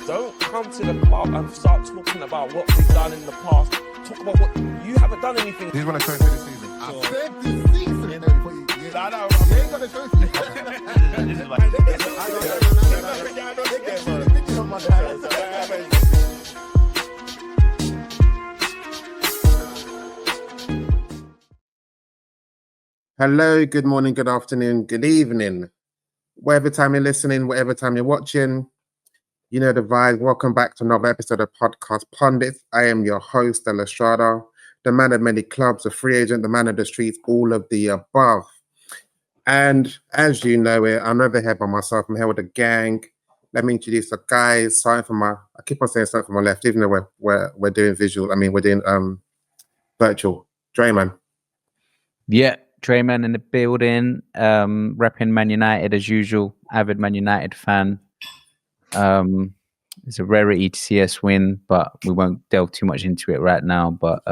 Don't come to the club and start talking about what we've done in the past. Talk about what you haven't done anything. He's want to trophy this season. I said this season. You ain't got a trophy. This is like... Hello, good morning, good afternoon, good evening. Whatever time you're listening, whatever time you're watching, you know the vibe. Welcome back to another episode of Podcast Pundits. I am your host, Della Estrada, the man of many clubs, the free agent, the man of the streets, all of the above. And as you know it, I'm never here by myself. I'm here with a gang. Let me introduce the guys. I keep on saying starting from my left, even though we're doing visual. We're doing virtual. Drayman. Yeah, Drayman in the building. Repping Man United as usual. Avid Man United fan. It's a rarity to see us win, but we won't delve too much into it right now. But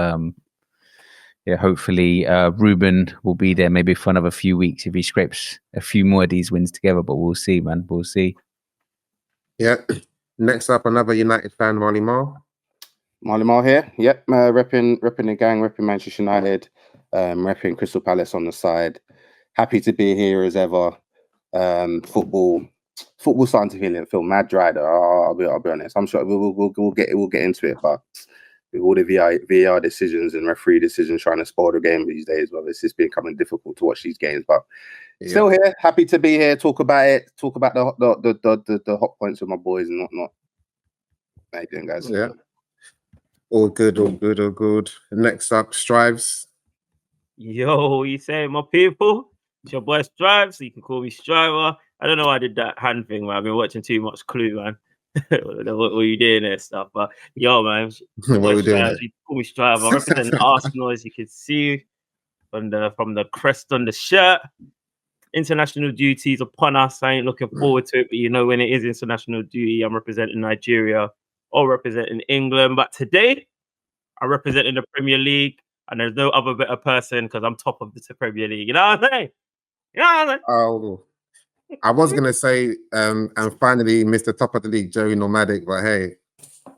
yeah, hopefully Ruben will be there maybe for another few weeks if he scrapes a few more of these wins together. But we'll see, man. We'll see. Yeah. Next up, another United fan, Marley Mar. Marley Mar here. Yep, repping the gang, repping Manchester United, repping Crystal Palace on the side. Happy to be here as ever. Football starting to feel mad dry though. I'll be honest. I'm sure we'll get into it, but with all the VAR decisions and referee decisions trying to spoil the game these days, well, it's just becoming difficult to watch these games. But still here, happy to be here. Talk about it. Talk about the hot points with my boys and whatnot. How you doing, guys? Yeah. All good. Next up, Strives. Yo, you saying, my people? It's your boy Strive, so you can call me Striver. I don't know why I did that hand thing, man. I've been watching too much Clue, man. what were you doing there, stuff? But yo, man, What are we doing? You call me Striver. I represent Arsenal, as you can see from the crest on the shirt. International duties upon us. I ain't looking forward to it, but you know when it is international duty, I'm representing Nigeria or representing England. But today, I'm representing the Premier League. And there's no other better person because I'm top of the Premier League. You know what I'm saying? Oh, I was going to say, and finally, Mr. Top of the League, Joey Nomadic, but hey,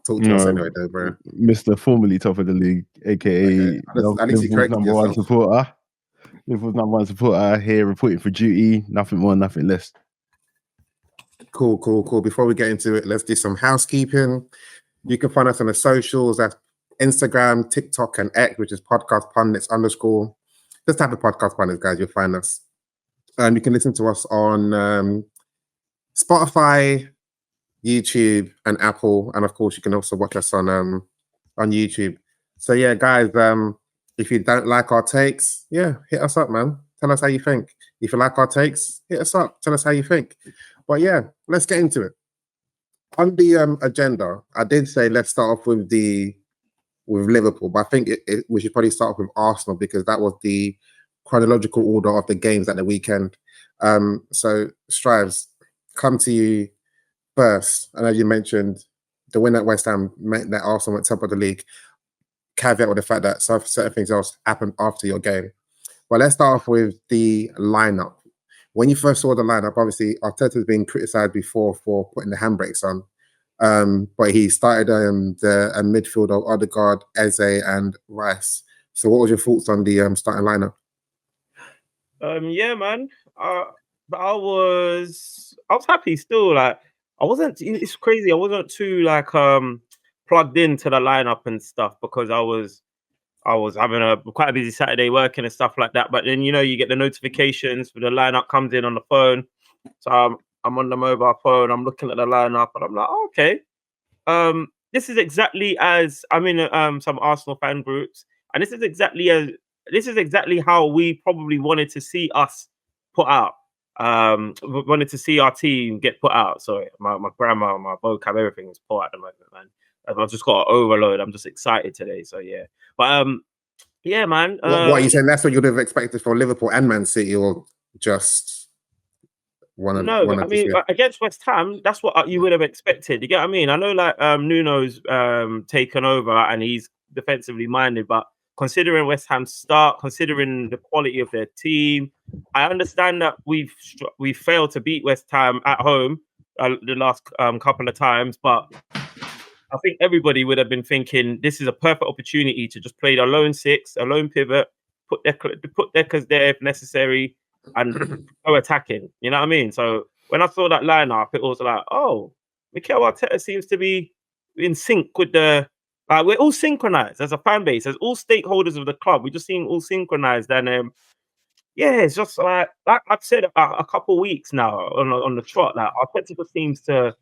talk to us anyway, though, bro. Mr. Formerly Top of the League, aka at least you corrected number yourself. one supporter. Liverpool's number one supporter here reporting for duty. Nothing more, nothing less. Cool. Before we get into it, let's do some housekeeping. You can find us on the socials. That's Instagram, TikTok, and X, which is Podcast Pundits _. Just type of Podcast Pundits, guys. You'll find us. You can listen to us on Spotify, YouTube, and Apple, and of course, you can also watch us on YouTube. So yeah, guys, if you don't like our takes, hit us up, man. Tell us how you think. If you like our takes, hit us up. Tell us how you think. But yeah, let's get into it. On the agenda, I did say let's start off with Liverpool, but I think we should probably start off with Arsenal because that was the chronological order of the games at the weekend. So, Strives, come to you first. I know you mentioned the win at West Ham meant that Arsenal went top of the league. Caveat with the fact that certain things else happened after your game. But let's start off with the lineup. When you first saw the lineup, obviously Arteta's been criticised before for putting the handbrakes on. But he started the midfield of Odegaard, Eze, and Rice. So, what was your thoughts on the starting lineup? Yeah, man. I was happy still. Like I wasn't. It's crazy. I wasn't too plugged into the lineup and stuff because I was having quite a busy Saturday working and stuff like that. But then you get the notifications for the lineup comes in on the phone. So I'm on the mobile phone. I'm looking at the lineup, and I'm like, oh, okay. This is exactly as I'm in some Arsenal fan groups, and this is exactly how we probably wanted to see us put out. Wanted to see our team get put out. Sorry, my grammar, my vocab, everything is poor at the moment, man. I've just got an overload. I'm just excited today. So yeah, but yeah, man. What are you saying? That's what you'd have expected for Liverpool and Man City, or just one? No, I mean against West Ham, that's what you would have expected. You get what I mean? I know Nuno's taken over and he's defensively minded, but considering West Ham's start, considering the quality of their team, I understand that we've failed to beat West Ham at home, the last couple of times, but I think everybody would have been thinking this is a perfect opportunity to just play the lone six, a lone pivot, put Deckers there if necessary, and go attacking. You know what I mean? So when I saw that lineup, it was like, oh, Mikel Arteta seems to be in sync with the. We're all synchronized as a fan base, as all stakeholders of the club. We just seem all synchronized, and yeah, it's just like I've said about a couple of weeks now on the trot. Like Arteta just seems to.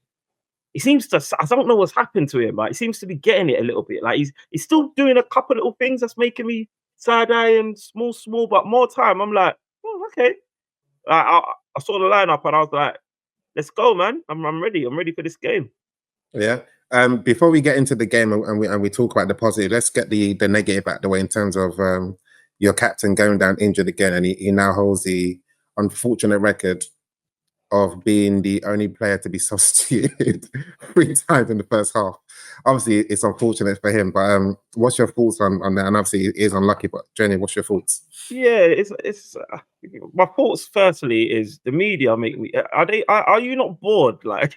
He seems to. I don't know what's happened to him, but he seems to be getting it a little bit. Like he's still doing a couple little things that's making me side eye and small, but more time. I'm like, oh, okay. I saw the lineup and I was like, let's go, man. I'm ready. I'm ready for this game. Yeah. Before we get into the game and we talk about the positive, let's get the negative out the way in terms of your captain going down injured again, and he now holds the unfortunate record of being the only player to be substituted 3 times in the first half. Obviously, it's unfortunate for him, but what's your thoughts on that? And obviously, it is unlucky, but Jenny, what's your thoughts? Yeah, it's my thoughts. Firstly, is the media make me? Are you not bored? Like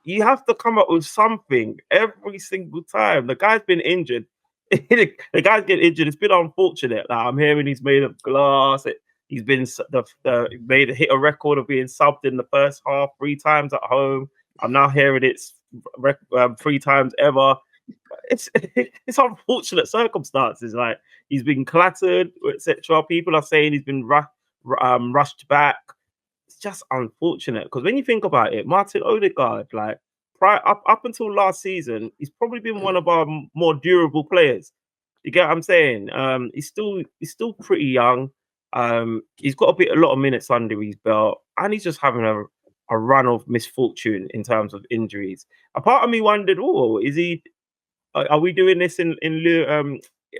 you have to come up with something every single time. The guy's been injured. The guy's getting injured. It's been unfortunate. Like, I'm hearing he's made of glass. He's been hit a record of being subbed in the first half 3 times at home. I'm now hearing it's 3 times ever. It's unfortunate circumstances. Like he's been clattered, etc. People are saying he's been rushed back. It's just unfortunate because when you think about it, Martin Odegaard, like up until last season, he's probably been one of our more durable players. You get what I'm saying? He's still pretty young. He's got a lot of minutes under his belt, and he's just having a run of misfortune in terms of injuries. A part of me wondered, oh, is he? Are we doing this in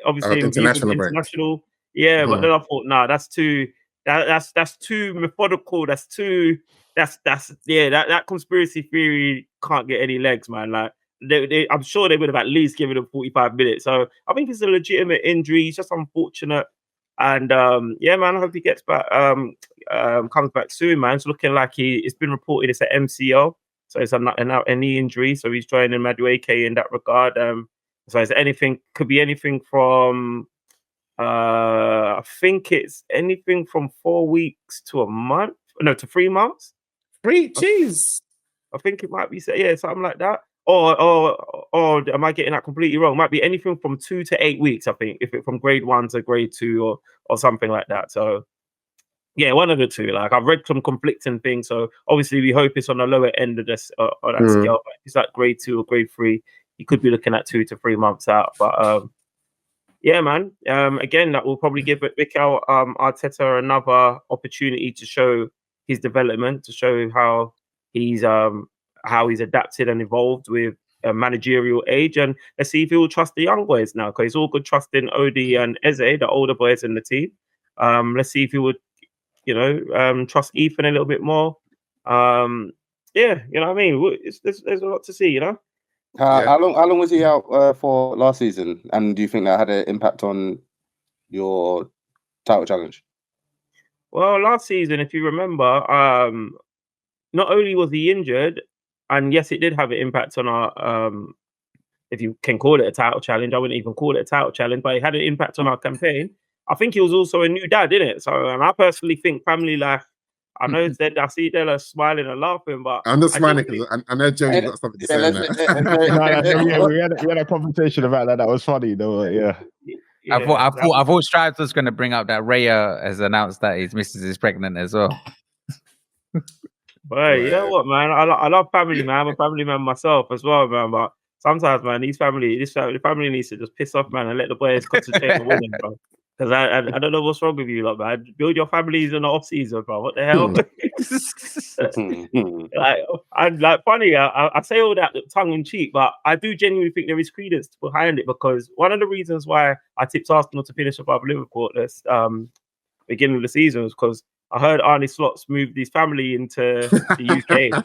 obviously international? Yeah, Mm-hmm. But then I thought, nah, that's too methodical. That conspiracy theory can't get any legs, man. Like I'm sure they would have at least given him 45 minutes. So I think it's a legitimate injury. It's just unfortunate. And yeah, man, I hope he gets back, comes back soon, man. It's looking like it's been reported it's an MCL, so it's a knee injury. So he's joining Madueke in that regard. So it's could be anything from, I think it's anything from 4 weeks to a month, to 3 months. Jeez. I think it might be, yeah, something like that. Or am I getting that completely wrong? It might be anything from 2 to 8 weeks, I think, if it's from grade 1 to grade 2 or something like that. So yeah, one of the two. Like I've read some conflicting things. So obviously we hope it's on the lower end of this or that scale. But if it's like grade 2 or grade 3, you could be looking at 2 to 3 months out. But yeah, man. Again, that will probably give Mikel Arteta another opportunity to show his development, to show how he's adapted and evolved with a managerial age, and let's see if he will trust the young boys now, because it's all good trusting Odie and Eze, the older boys in the team. Let's see if he would, trust Ethan a little bit more. Yeah, you know what I mean. There's a lot to see, you know. How long was he out for last season, and do you think that had an impact on your title challenge? Well, last season, if you remember, not only was he injured, and yes, it did have an impact on our, if you can call it a title challenge. I wouldn't even call it a title challenge, but it had an impact on our campaign. I think he was also a new dad, didn't it? So, and I personally think family life. I know that I see Della smiling and laughing, but I'm not smiling because I know Joey got something to say on that. We had a conversation about that. That was funny, though. Yeah. I thought Stripes was going to bring up that Raya has announced that his missus is pregnant as well. But you know what, man? I love family, man. I'm a family man myself as well, man. But sometimes, man, the family needs to just piss off, man, and let the boys concentrate on winning, bro. Because I don't know what's wrong with you, lot, man. Build your families in the off season, bro. What the hell? Funny. I say all that tongue in cheek, but I do genuinely think there is credence behind it, because one of the reasons why I tipped Arsenal to finish above Liverpool at this beginning of the season was because I heard Arne Slot's moved his family into the UK.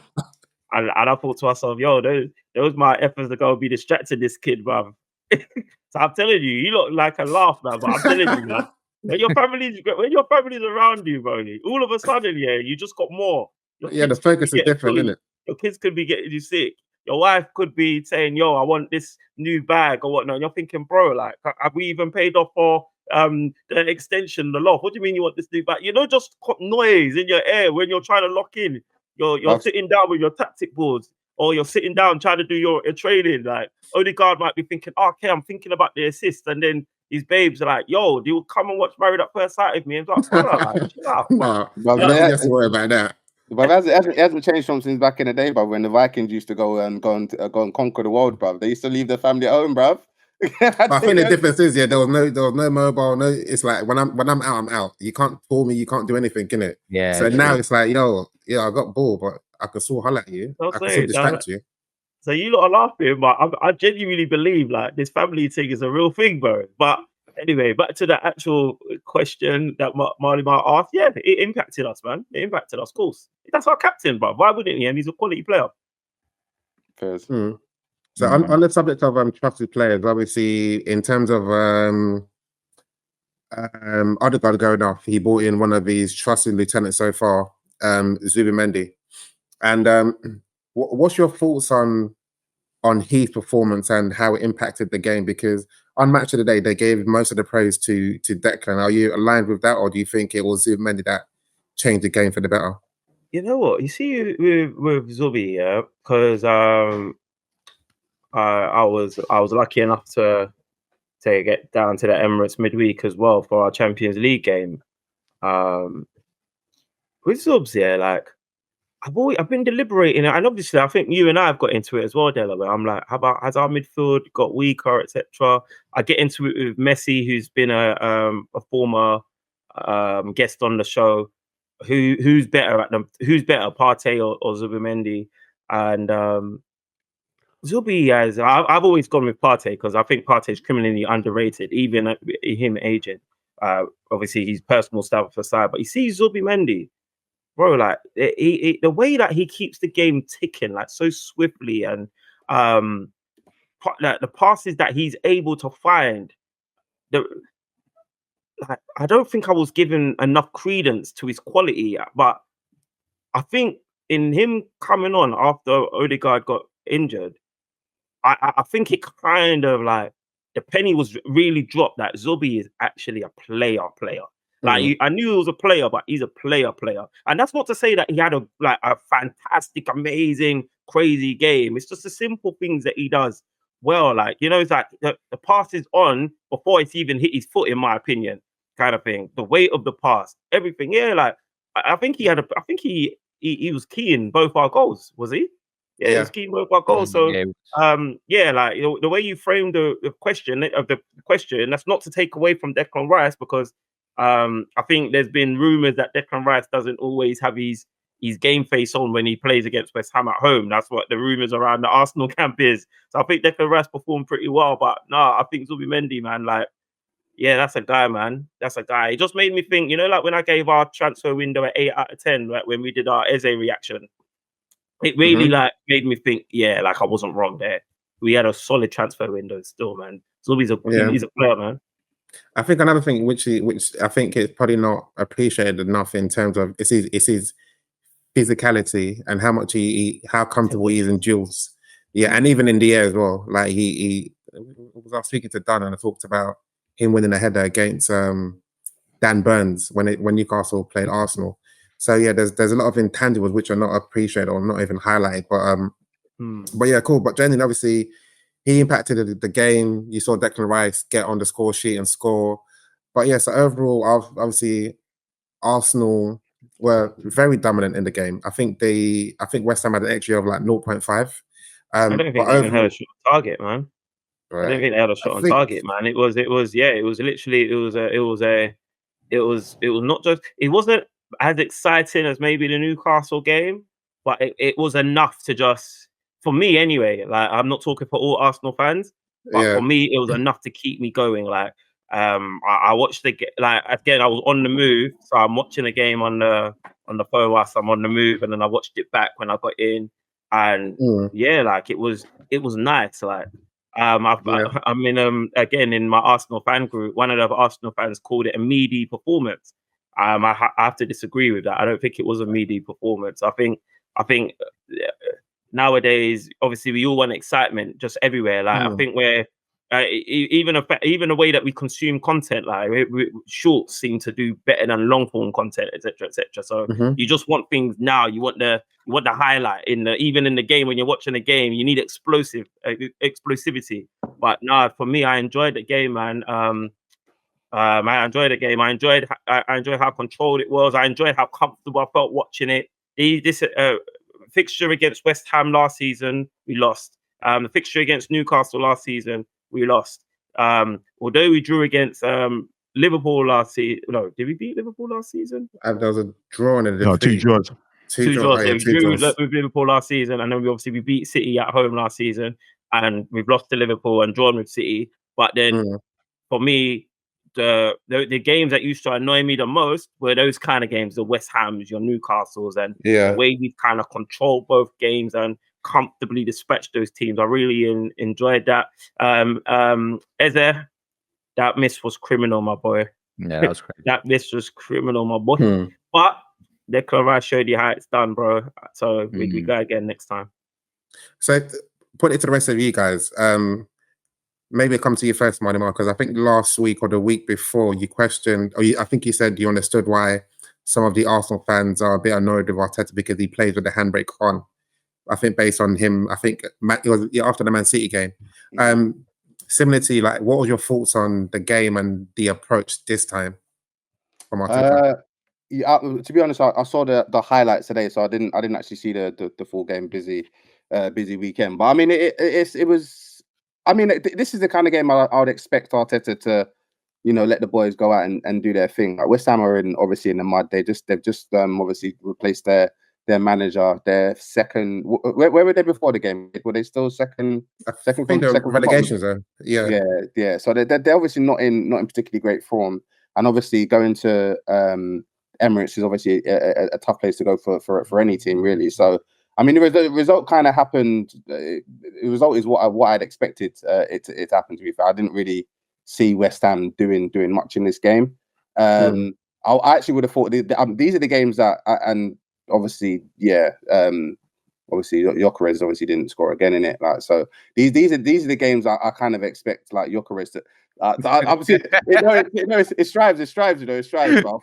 And I thought to myself, yo, those my efforts to go be distracting this kid, bruv. So I'm telling you look like a laugh, man. But I'm telling you, man, when your family's around you, bro, all of a sudden, yeah, you just got more. Yeah, the focus is different, isn't it? Your kids could be getting you sick. Your wife could be saying, "Yo, I want this new bag or whatnot." And you're thinking, "Bro, like, have we even paid off for the extension, the lock? What do you mean you want this new bag?" Just noise in your ear when you're trying to lock in. You're sitting down with your tactic boards, or you're sitting down trying to do your training. Like Odegaard might be thinking, "Okay, I'm thinking about the assist," and then his babes are like, "Yo, do you come and watch Married at First Sight with me?" And it's like, "Brother, like, chill out." No, But you don't have to worry about that. But it hasn't changed from since back in the day, bruv, when the Vikings used to go and conquer the world, bruv. They used to leave their family at home, bruv. I think the difference is, there was no mobile, no. It's like when I'm out, I'm out. You can't call me, you can't do anything, innit? Yeah. So now it's like, yo, yeah, I got bored, but I could still holler at you. I could still distract you. So you lot are laughing, but I genuinely believe like this family thing is a real thing, bro. But anyway, back to the actual question that Marley might ask. Yeah, it impacted us, man. It impacted us, of course. That's our captain, bro. Why wouldn't he? And he's a quality player. So on the subject of trusted players, obviously in terms of Odegaard going off, he brought in one of his trusted lieutenants so far, Zubimendi. And what's your thoughts on his performance and how it impacted the game? Because on Match of the Day, they gave most of the praise to Declan. Are you aligned with that, or do you think it was Zubimendi that changed the game for the better? You know what? You see with Zubi, yeah, because I was lucky enough to get down to the Emirates midweek as well for our Champions League game. With Zubs, yeah, like I've been deliberating, and obviously I think you and I have got into it as well, Delaware. I'm like, how about has our midfield got weaker, etc.? I get into it with Messi, who's been a former guest on the show. Who's better at them? Who's better, Partey or Zubimendi? And Zubi, as I've always gone with Partey because I think Partey is criminally underrated, even at him aging. Obviously, his personal stuff aside, but you see Zubimendi, bro, like the way that he keeps the game ticking, like so swiftly, and like the passes that he's able to find. I don't think I was given enough credence to his quality, but I think in him coming on after Odegaard got injured, I think it kind of like the penny was really dropped that Zubi is actually a player. Like I knew he was a player, but he's a player. And that's not to say that he had a fantastic, amazing, crazy game. It's just the simple things that he does well. Like, it's like the pass is on before it's even hit his foot, in my opinion, kind of thing. The weight of the pass, everything. Yeah, like I think he he was key in both our goals, was he? Yeah, he was key in both our goals. So like the way you framed the question, that's not to take away from Declan Rice, because I think there's been rumours that Declan Rice doesn't always have his game face on when he plays against West Ham at home. That's what the rumours around the Arsenal camp is. So I think Declan Rice performed pretty well, but I think Zubimendi, man, like, yeah, that's a guy, man. That's a guy. It just made me think, like when I gave our transfer window an 8 out of 10, like when we did our Eze reaction, it really like made me think, yeah, like I wasn't wrong there. We had a solid transfer window still, man. Zubi's he's a player, man. I think another thing which I think is probably not appreciated enough in terms of it's his physicality and how much how comfortable he is in duels. Yeah, and even in the air as well. Like I was speaking to Dan and I talked about him winning a header against Dan Burns when Newcastle played Arsenal. So yeah, there's a lot of intangibles which are not appreciated or not even highlighted. But yeah, cool. But Jenny, obviously, he impacted the game. You saw Declan Rice get on the score sheet and score. But yeah, so overall, obviously, Arsenal were very dominant in the game. I think West Ham had an XG of like 0.5. I don't think they even had a shot on target, man. Right. I don't think they had a shot on target, man. It was not just, it wasn't as exciting as maybe the Newcastle game, but it was enough to just, for me anyway, like I'm not talking for all Arsenal fans, but for me it was enough to keep me going. Like I watched like again, I was on the move, so I'm watching the game on the phone whilst I'm on the move, and then I watched it back when I got in, and like it was nice. Like I mean, again, in my Arsenal fan group, one of the Arsenal fans called it a meaty performance. I have to disagree with that. I don't think it was a meaty performance. I think I think nowadays, obviously, we all want excitement just everywhere. Like I think we're even the way that we consume content, like shorts seem to do better than long form content, etc., etc. So you just want things now. You want the highlight even in the game. When you're watching a game, you need explosivity. But no, for me, I enjoyed the game, man. I enjoyed the game. I enjoyed how controlled it was. I enjoyed how comfortable I felt watching it. This fixture against West Ham last season, we lost. The fixture against Newcastle last season, we lost. Although we drew against Liverpool last season. No, did we beat Liverpool last season? There was a draw and a defeat. No, 2 draws. Two draws. We drew with Liverpool last season, and then we beat City at home last season, and we've lost to Liverpool and drawn with City. But then, for me, the games that used to annoy me the most were those kind of games, the West Hams, your Newcastles, and the way we've kind of controlled both games and comfortably dispatched those teams. I really enjoyed that. Eze, that miss was criminal, my boy. Yeah, that was crazy. That miss was criminal, my boy. But Declan Rice showed you how it's done, bro. So we go again next time. So put it to the rest of you guys. Maybe come to you first, Manny, because I think last week or the week before you questioned, I think you said you understood why some of the Arsenal fans are a bit annoyed with Arteta because he plays with the handbrake on. I think based on him, I think it was after the Man City game. Similar to you, like, what were your thoughts on the game and the approach this time from Arteta? To be honest, I saw the highlights today, so I didn't actually see the full game. Busy weekend, but I mean, it was. I mean, this is the kind of game I would expect Arteta to, let the boys go out and do their thing. Like West Ham are obviously in the mud. They've just obviously replaced their manager, their second. Where were they before the game? Were they still second? Second relegation zone. Yeah. So they're obviously not in particularly great form, and obviously going to Emirates is obviously a tough place to go for any team, really. So I mean, the result kind of happened. The result is what I'd expected it to happen. To be fair, I didn't really see West Ham doing much in this game. I actually would have thought these are the games that and obviously, obviously Gyökeres obviously didn't score again in it. Like, so these are the games I kind of expect like Gyökeres to. Obviously, it strives. It strives. Bro.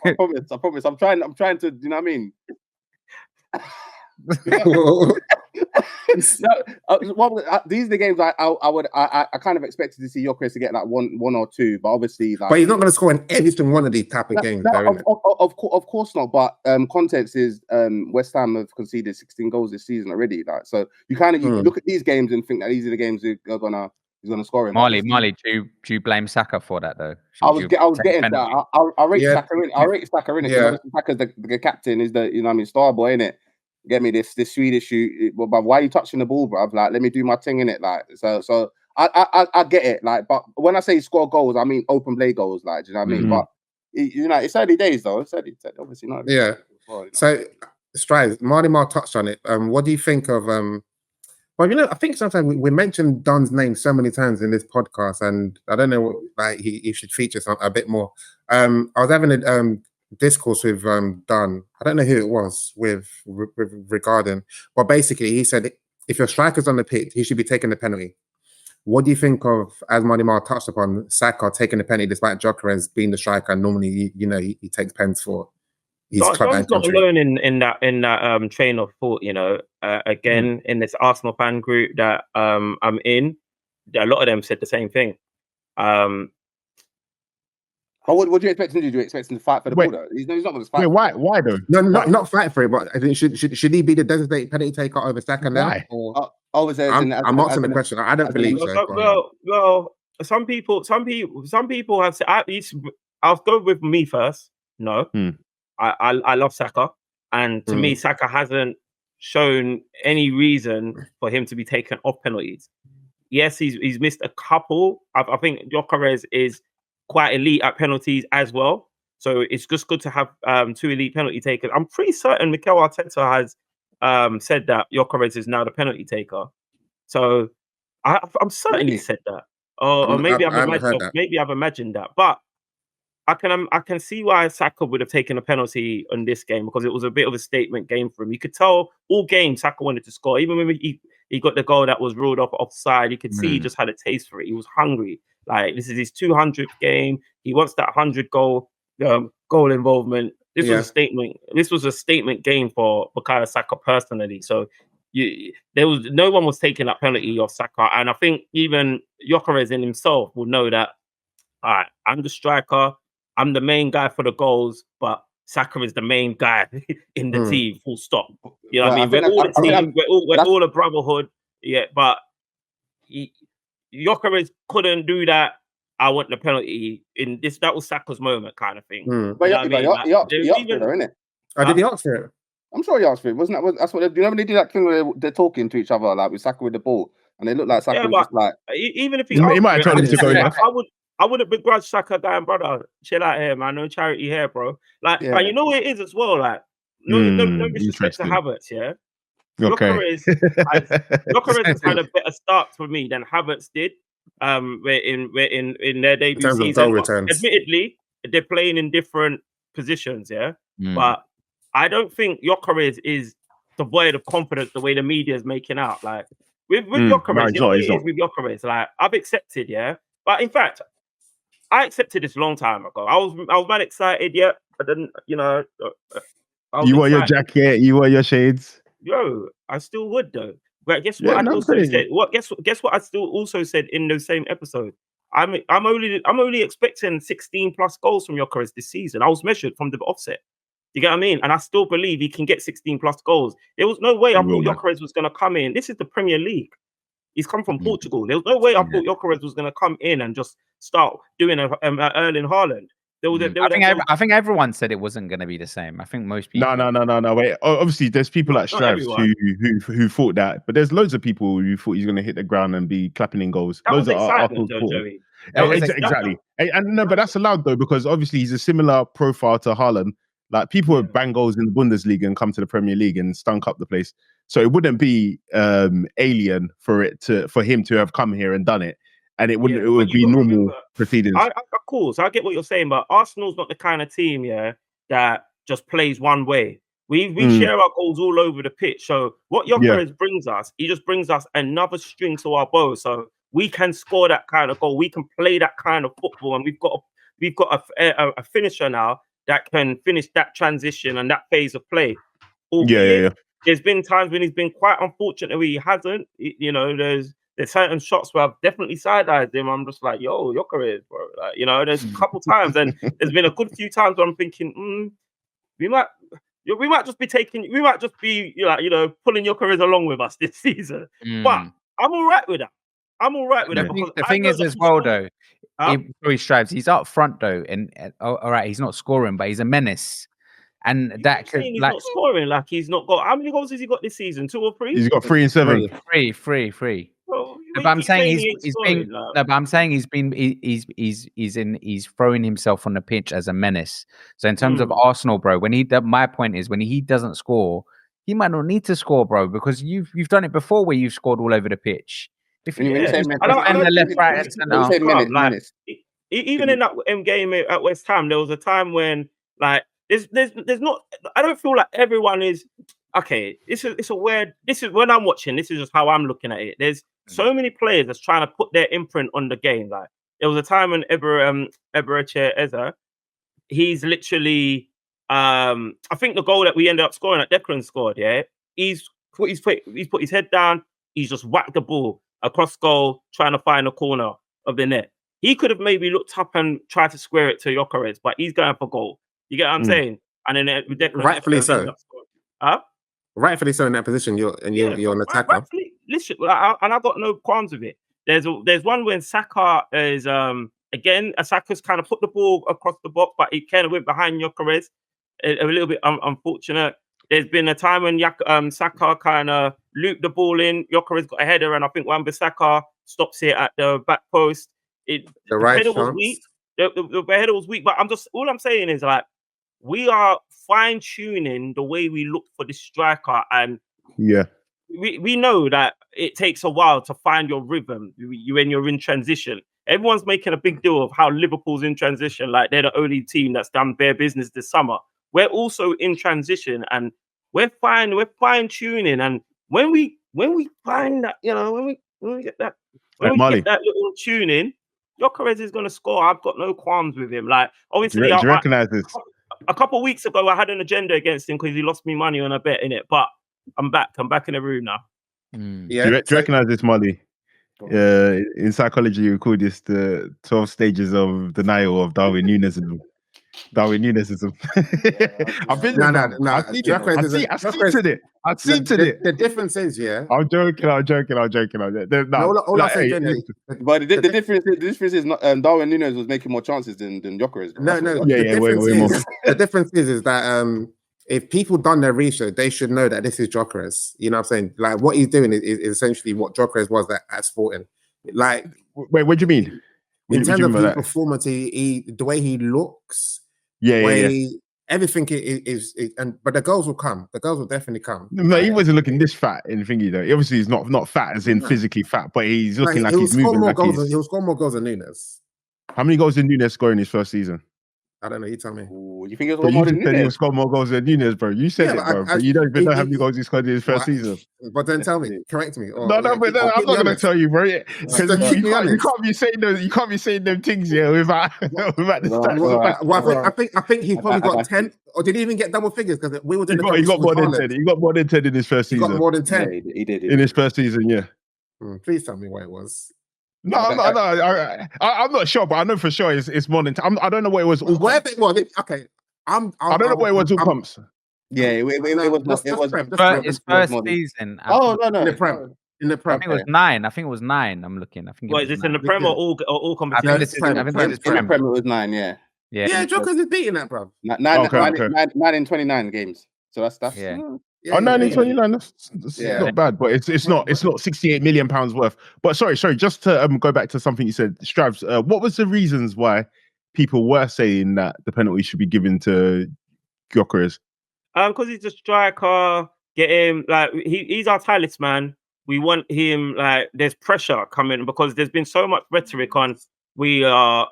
I promise. I'm trying to. You know what I mean? These are the games I kind of expected to see Gyökeres to get like one or two, but obviously, like, but he's not going to score in every single one of these type of games. Of course not. But context is West Ham have conceded 16 goals this season already. Like, so you kind of look at these games and think that these are the games he's gonna score in. Marley, do you blame Saka for that though? I was getting that. I rate Saka in. I rate Saka in it. Yeah. Saka's the captain, is the star boy in it. Get me this Swedish shoot, but why are you touching the ball, bruv? Like, let me do my thing in it. Like, so I get it. Like, but when I say score goals, I mean open play goals. Like, do you know what I mean? But it's early days though. It's obviously not. Yeah. So, Strives, Marty touched on it. What do you think of? Well, I think sometimes we mentioned Don's name so many times in this podcast, and I don't know, like he should feature a bit more. I was having a discourse with Don. I don't know who it was with regarding, but basically he said if your striker's on the pitch, he should be taking the penalty. What do you think of, as Manimar touched upon, Saka taking the penalty despite Gyökeres being the striker? Normally, he takes pens for his club and country. Not alone in that train of thought. Again, in this Arsenal fan group that I'm in, a lot of them said the same thing. What do you expect him to do? Do you expect him to fight for the ball though? He's not going to fight. Why though? No, not fight for it, but I think should he be the designated penalty taker over Saka now? I'm asking the question. I don't believe so. Well, some people have said. I'll go with me first. No, I love Saka, and to me, Saka hasn't shown any reason for him to be taken off penalties. Yes, he's missed a couple. I think Gyökeres is quite elite at penalties as well. So it's just good to have two elite penalty takers. I'm pretty certain Mikel Arteta has said that Gyökeres is now the penalty taker. So I'm certain he said that. Or maybe I've imagined that. But I can see why Saka would have taken a penalty on this game because it was a bit of a statement game for him. You could tell all game Saka wanted to score. Even when he got the goal that was ruled off offside, you could see he just had a taste for it. He was hungry. Like, this is his 200th game. He wants that 100 goal involvement. This was a statement. This was a statement game for Bukayo Saka personally. So no one was taking that penalty off Saka, and I think even Gyökeres in himself will know that. All right, I'm the striker. I'm the main guy for the goals, but Saka is the main guy in the team. Full stop. You know what I mean? We're all a team. We're all a brotherhood. Yeah, but Gyökeres couldn't do that. I want the penalty in this. That was Saka's moment, kind of thing. But he asked for it, though, innit? Did he ask for it? I'm sure he asked for it. Wasn't that? That's what you know when they do that thing where they're talking to each other, like with Saka with the ball, and they look like Saka was just like. Even if he might have told him to go left. I wouldn't begrudge Saka going, brother, chill out here, man. No charity here, bro. Like, and you know what it is as well. Like, no disrespect to Havertz, yeah. Okay. Gyökeres has had a better start for me than Havertz did. In their debut season. Admittedly, they're playing in different positions, yeah. But I don't think Gyökeres is devoid of confidence the way the media is making out. Like with Gyökeres, you know what it is with Gyökeres. Like, I've accepted, yeah. But in fact, I accepted this a long time ago. I was man excited, yeah. I didn't, you know. You wore your jacket, you wore your shades. Yo, I still would though. But guess what? Guess what? I still also said in those same episodes. I'm only expecting 16 plus goals from Gyökeres this season. I was measured from the offset. You get what I mean? And I still believe he can get 16 plus goals. There was no way I thought Gyökeres was going to come in. This is the Premier League. He's come from Portugal. There was no way I thought Gyökeres was going to come in and just start doing an Erling Haaland. I think everyone said it wasn't going to be the same. I think most people. No. Wait. Obviously, there's people like Stripes who thought that, but there's loads of people who thought he's going to hit the ground and be clapping in goals. That loads was excitement, Joey. Exactly. And no, but that's allowed though, because obviously he's a similar profile to Haaland. Like, people would bang goals in the Bundesliga and come to the Premier League and stunk up the place. So it wouldn't be alien for him to have come here and done it. And it wouldn't. It would be normal proceedings. Of course, I get what you're saying, but Arsenal's not the kind of team, that just plays one way. We share our goals all over the pitch. So what Gyökeres brings us, he just brings us another string to our bow. So we can score that kind of goal. We can play that kind of football, and we've got a finisher now that can finish that transition and that phase of play. There's been times when he's been quite unfortunate where he hasn't. You know, there's certain shots where I've definitely side-eyed him. I'm just like, yo, Gyökeres, bro. Like, you know, there's a couple times, and there's been a good few times where I'm thinking, we might just be pulling Gyökeres along with us this season. But I'm all right with that. The thing is as well, though, he strives. He's up front though, and all right, he's not scoring, but he's a menace. And that could he's not scoring, like he's not got. How many goals has he got this season? 2 or 3? He's got 3 and 7. Three. Well, but I'm saying he's throwing himself on the pitch as a menace. So in terms of Arsenal, bro, my point is when he doesn't score, he might not need to score, bro, because you've done it before where you've scored all over the pitch. Even in that game at West Ham, there was a time when there's not. I don't feel like everyone is okay. This is when I'm watching. This is just how I'm looking at it. There's so many players that's trying to put their imprint on the game. Like, there was a time when Eberechi Eze, he's literally. I think the goal that we ended up scoring that Declan scored. Yeah, he's put his head down. He's just whacked the ball across goal, trying to find a corner of the net. He could have maybe looked up and tried to square it to Gyökeres, but he's going for goal. You get what I'm saying? And then Declan, rightfully so. Rightfully so in that position. You're an attacker. Listen, and I've got no qualms with it. There's one when Saka is again. Saka's kind of put the ball across the box, but he kind of went behind Gyökeres. A little bit unfortunate. There's been a time when Saka kind of looped the ball in. Gyökeres got a header, and I think Wan-Bissaka stops it at the back post. The header was weak. The header was weak, but all I'm saying is, like, we are fine tuning the way we look for this striker, and we know that it takes a while to find your rhythm when you're in transition, everyone's making a big deal of how Liverpool's in transition, like they're the only team that's done bare business this summer. We're also in transition, and we're fine tuning. And when we find that, when we get that little tuning, Gyökeres is going to score. I've got no qualms with him. Like, obviously, do you recognize this? A couple of weeks ago, I had an agenda against him because he lost me money on a bet in it. But I'm back. I'm back in the room now. Yeah. Do you recognize this, Molly? In psychology, you call this the 12 stages of denial of Darwin Núñezism. Darwin Núñezism. I've been there. I've seen it. The difference is, yeah. I'm joking. All I'm saying, But the difference is not Darwin Núñez was making more chances than Gyökeres. No. The difference is that if people done their research, they should know that this is Gyökeres. You know what I'm saying? Like, what he's doing is essentially what Gyökeres was at Sporting. Like, wait, what do you mean? In terms of his performance, the way he looks, everything is, but the goals will come. The goals will definitely come. No, he wasn't looking this fat in thingy though. Obviously, he's not fat as in physically fat, but he's looking like he's moving. He'll score more goals than Núñez. How many goals did Núñez score in his first season? I don't know. You tell me. Ooh, you think he'll score more goals than Núñez, bro? You said it, bro. But you don't even know how many goals he scored in his first season. But then tell me, correct me. No, I'm not going to tell you, bro. Because you can't be saying those. You can't be saying them things, without the stats. I think he probably got 10, or did he even get double figures? Because we were doing. He got more than 10. He got more than 10 in his first season. He got more than 10. Yeah, he did in his first season. Yeah. Please tell me what it was. No, I'm not sure, but I know for sure it's more than. I don't know what it was. Whatever it was, okay. I don't know what it was. All pumps. Yeah, it was. His first season. Oh no, in the Prem. I think it was 9. I'm looking. I think. What is this in the Prem or all competitions? I think it's in the Prem. It was 9. Yeah. Yeah, Gyökeres is beating that, bro. 9 in 29 games. So that's yeah. Yeah, 9 in 29. That's not bad, but it's not 68 million pounds worth. But sorry, just to go back to something you said, Stravs. What was the reasons why people were saying that the penalty should be given to Gyökeres? Because he's a striker. Get him, like he's our talisman. We want him. Like, there's pressure coming because there's been so much rhetoric on we're a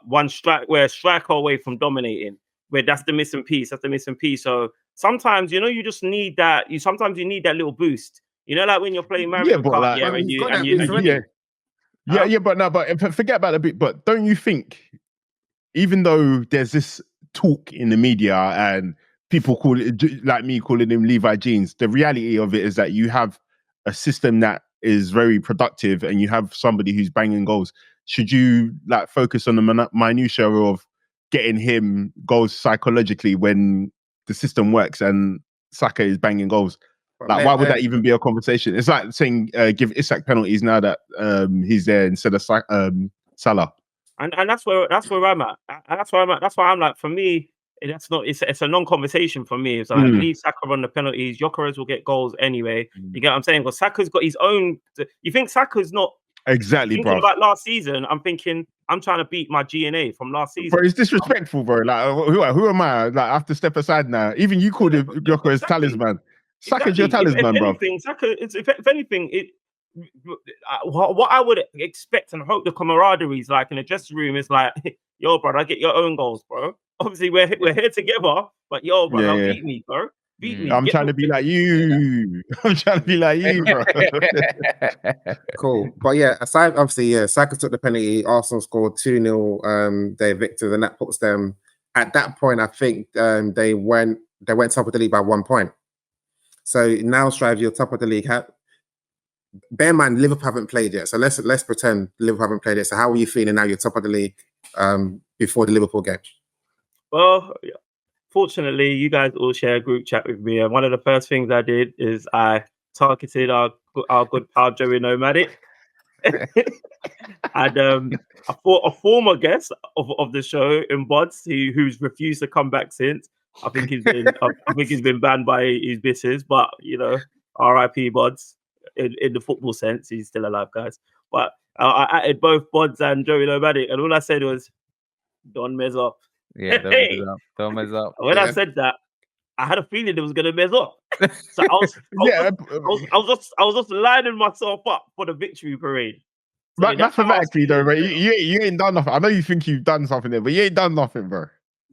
striker away from dominating. Where that's the missing piece. So sometimes, you just need that. Sometimes you need that little boost. Like when you're playing Mario Kart, but forget about the bit. But don't you think, even though there's this talk in the media and people call it, like me calling him Levi Jeans, the reality of it is that you have a system that is very productive and you have somebody who's banging goals. Should you focus on the minutiae of getting him goals psychologically when the system works and Saka is banging goals? Why would that even be a conversation? It's like saying give Isak penalties now that he's there instead of Salah. And that's where I'm at. That's why I'm like, for me, it's a non-conversation for me. It's like leave Saka on the penalties. Gyökeres will get goals anyway. You get what I'm saying? Because Saka's got his own. You think Saka's not exactly, bro? About last season, I'm thinking I'm trying to beat my GNA from last season. Bro, it's disrespectful, bro. Like, who am I? Like, I have to step aside now. Even you called him Gyökeres talisman. Saka's your talisman, bro. If anything, what I would expect and hope the camaraderie is like in the dressing room is like, yo, brother, get your own goals, bro. Obviously, we're here together, but yo, brother, beat me, bro. Beat me. I'm trying to be like you. I'm trying to be like you, bro. Cool. But yeah, aside, obviously, Saka took the penalty. Arsenal scored 2-0. They victors, and that puts them at that point. I think they went top of the league by 1 point. So now, Strive, you're top of the league. Bear in mind, Liverpool haven't played yet. So let's pretend Liverpool haven't played yet. So how are you feeling now? You're top of the league before the Liverpool game. Well, fortunately, you guys all share a group chat with me, and one of the first things I did is I targeted our good pal Joey Nomadic, and a former guest of the show in Bods, who's refused to come back since. I think he's been banned by his missus, but R.I.P. Bods. In the football sense, he's still alive, guys. But I added both Bods and Joey Nomadic, and all I said was, "Don't mess up." Yeah, don't mess up. When I said that, I had a feeling it was gonna mess up. So I was just lining myself up for the victory parade. that's how I Mathematically, see though, it, bro, you know. you ain't done nothing. I know you think you've done something there, but you ain't done nothing, bro.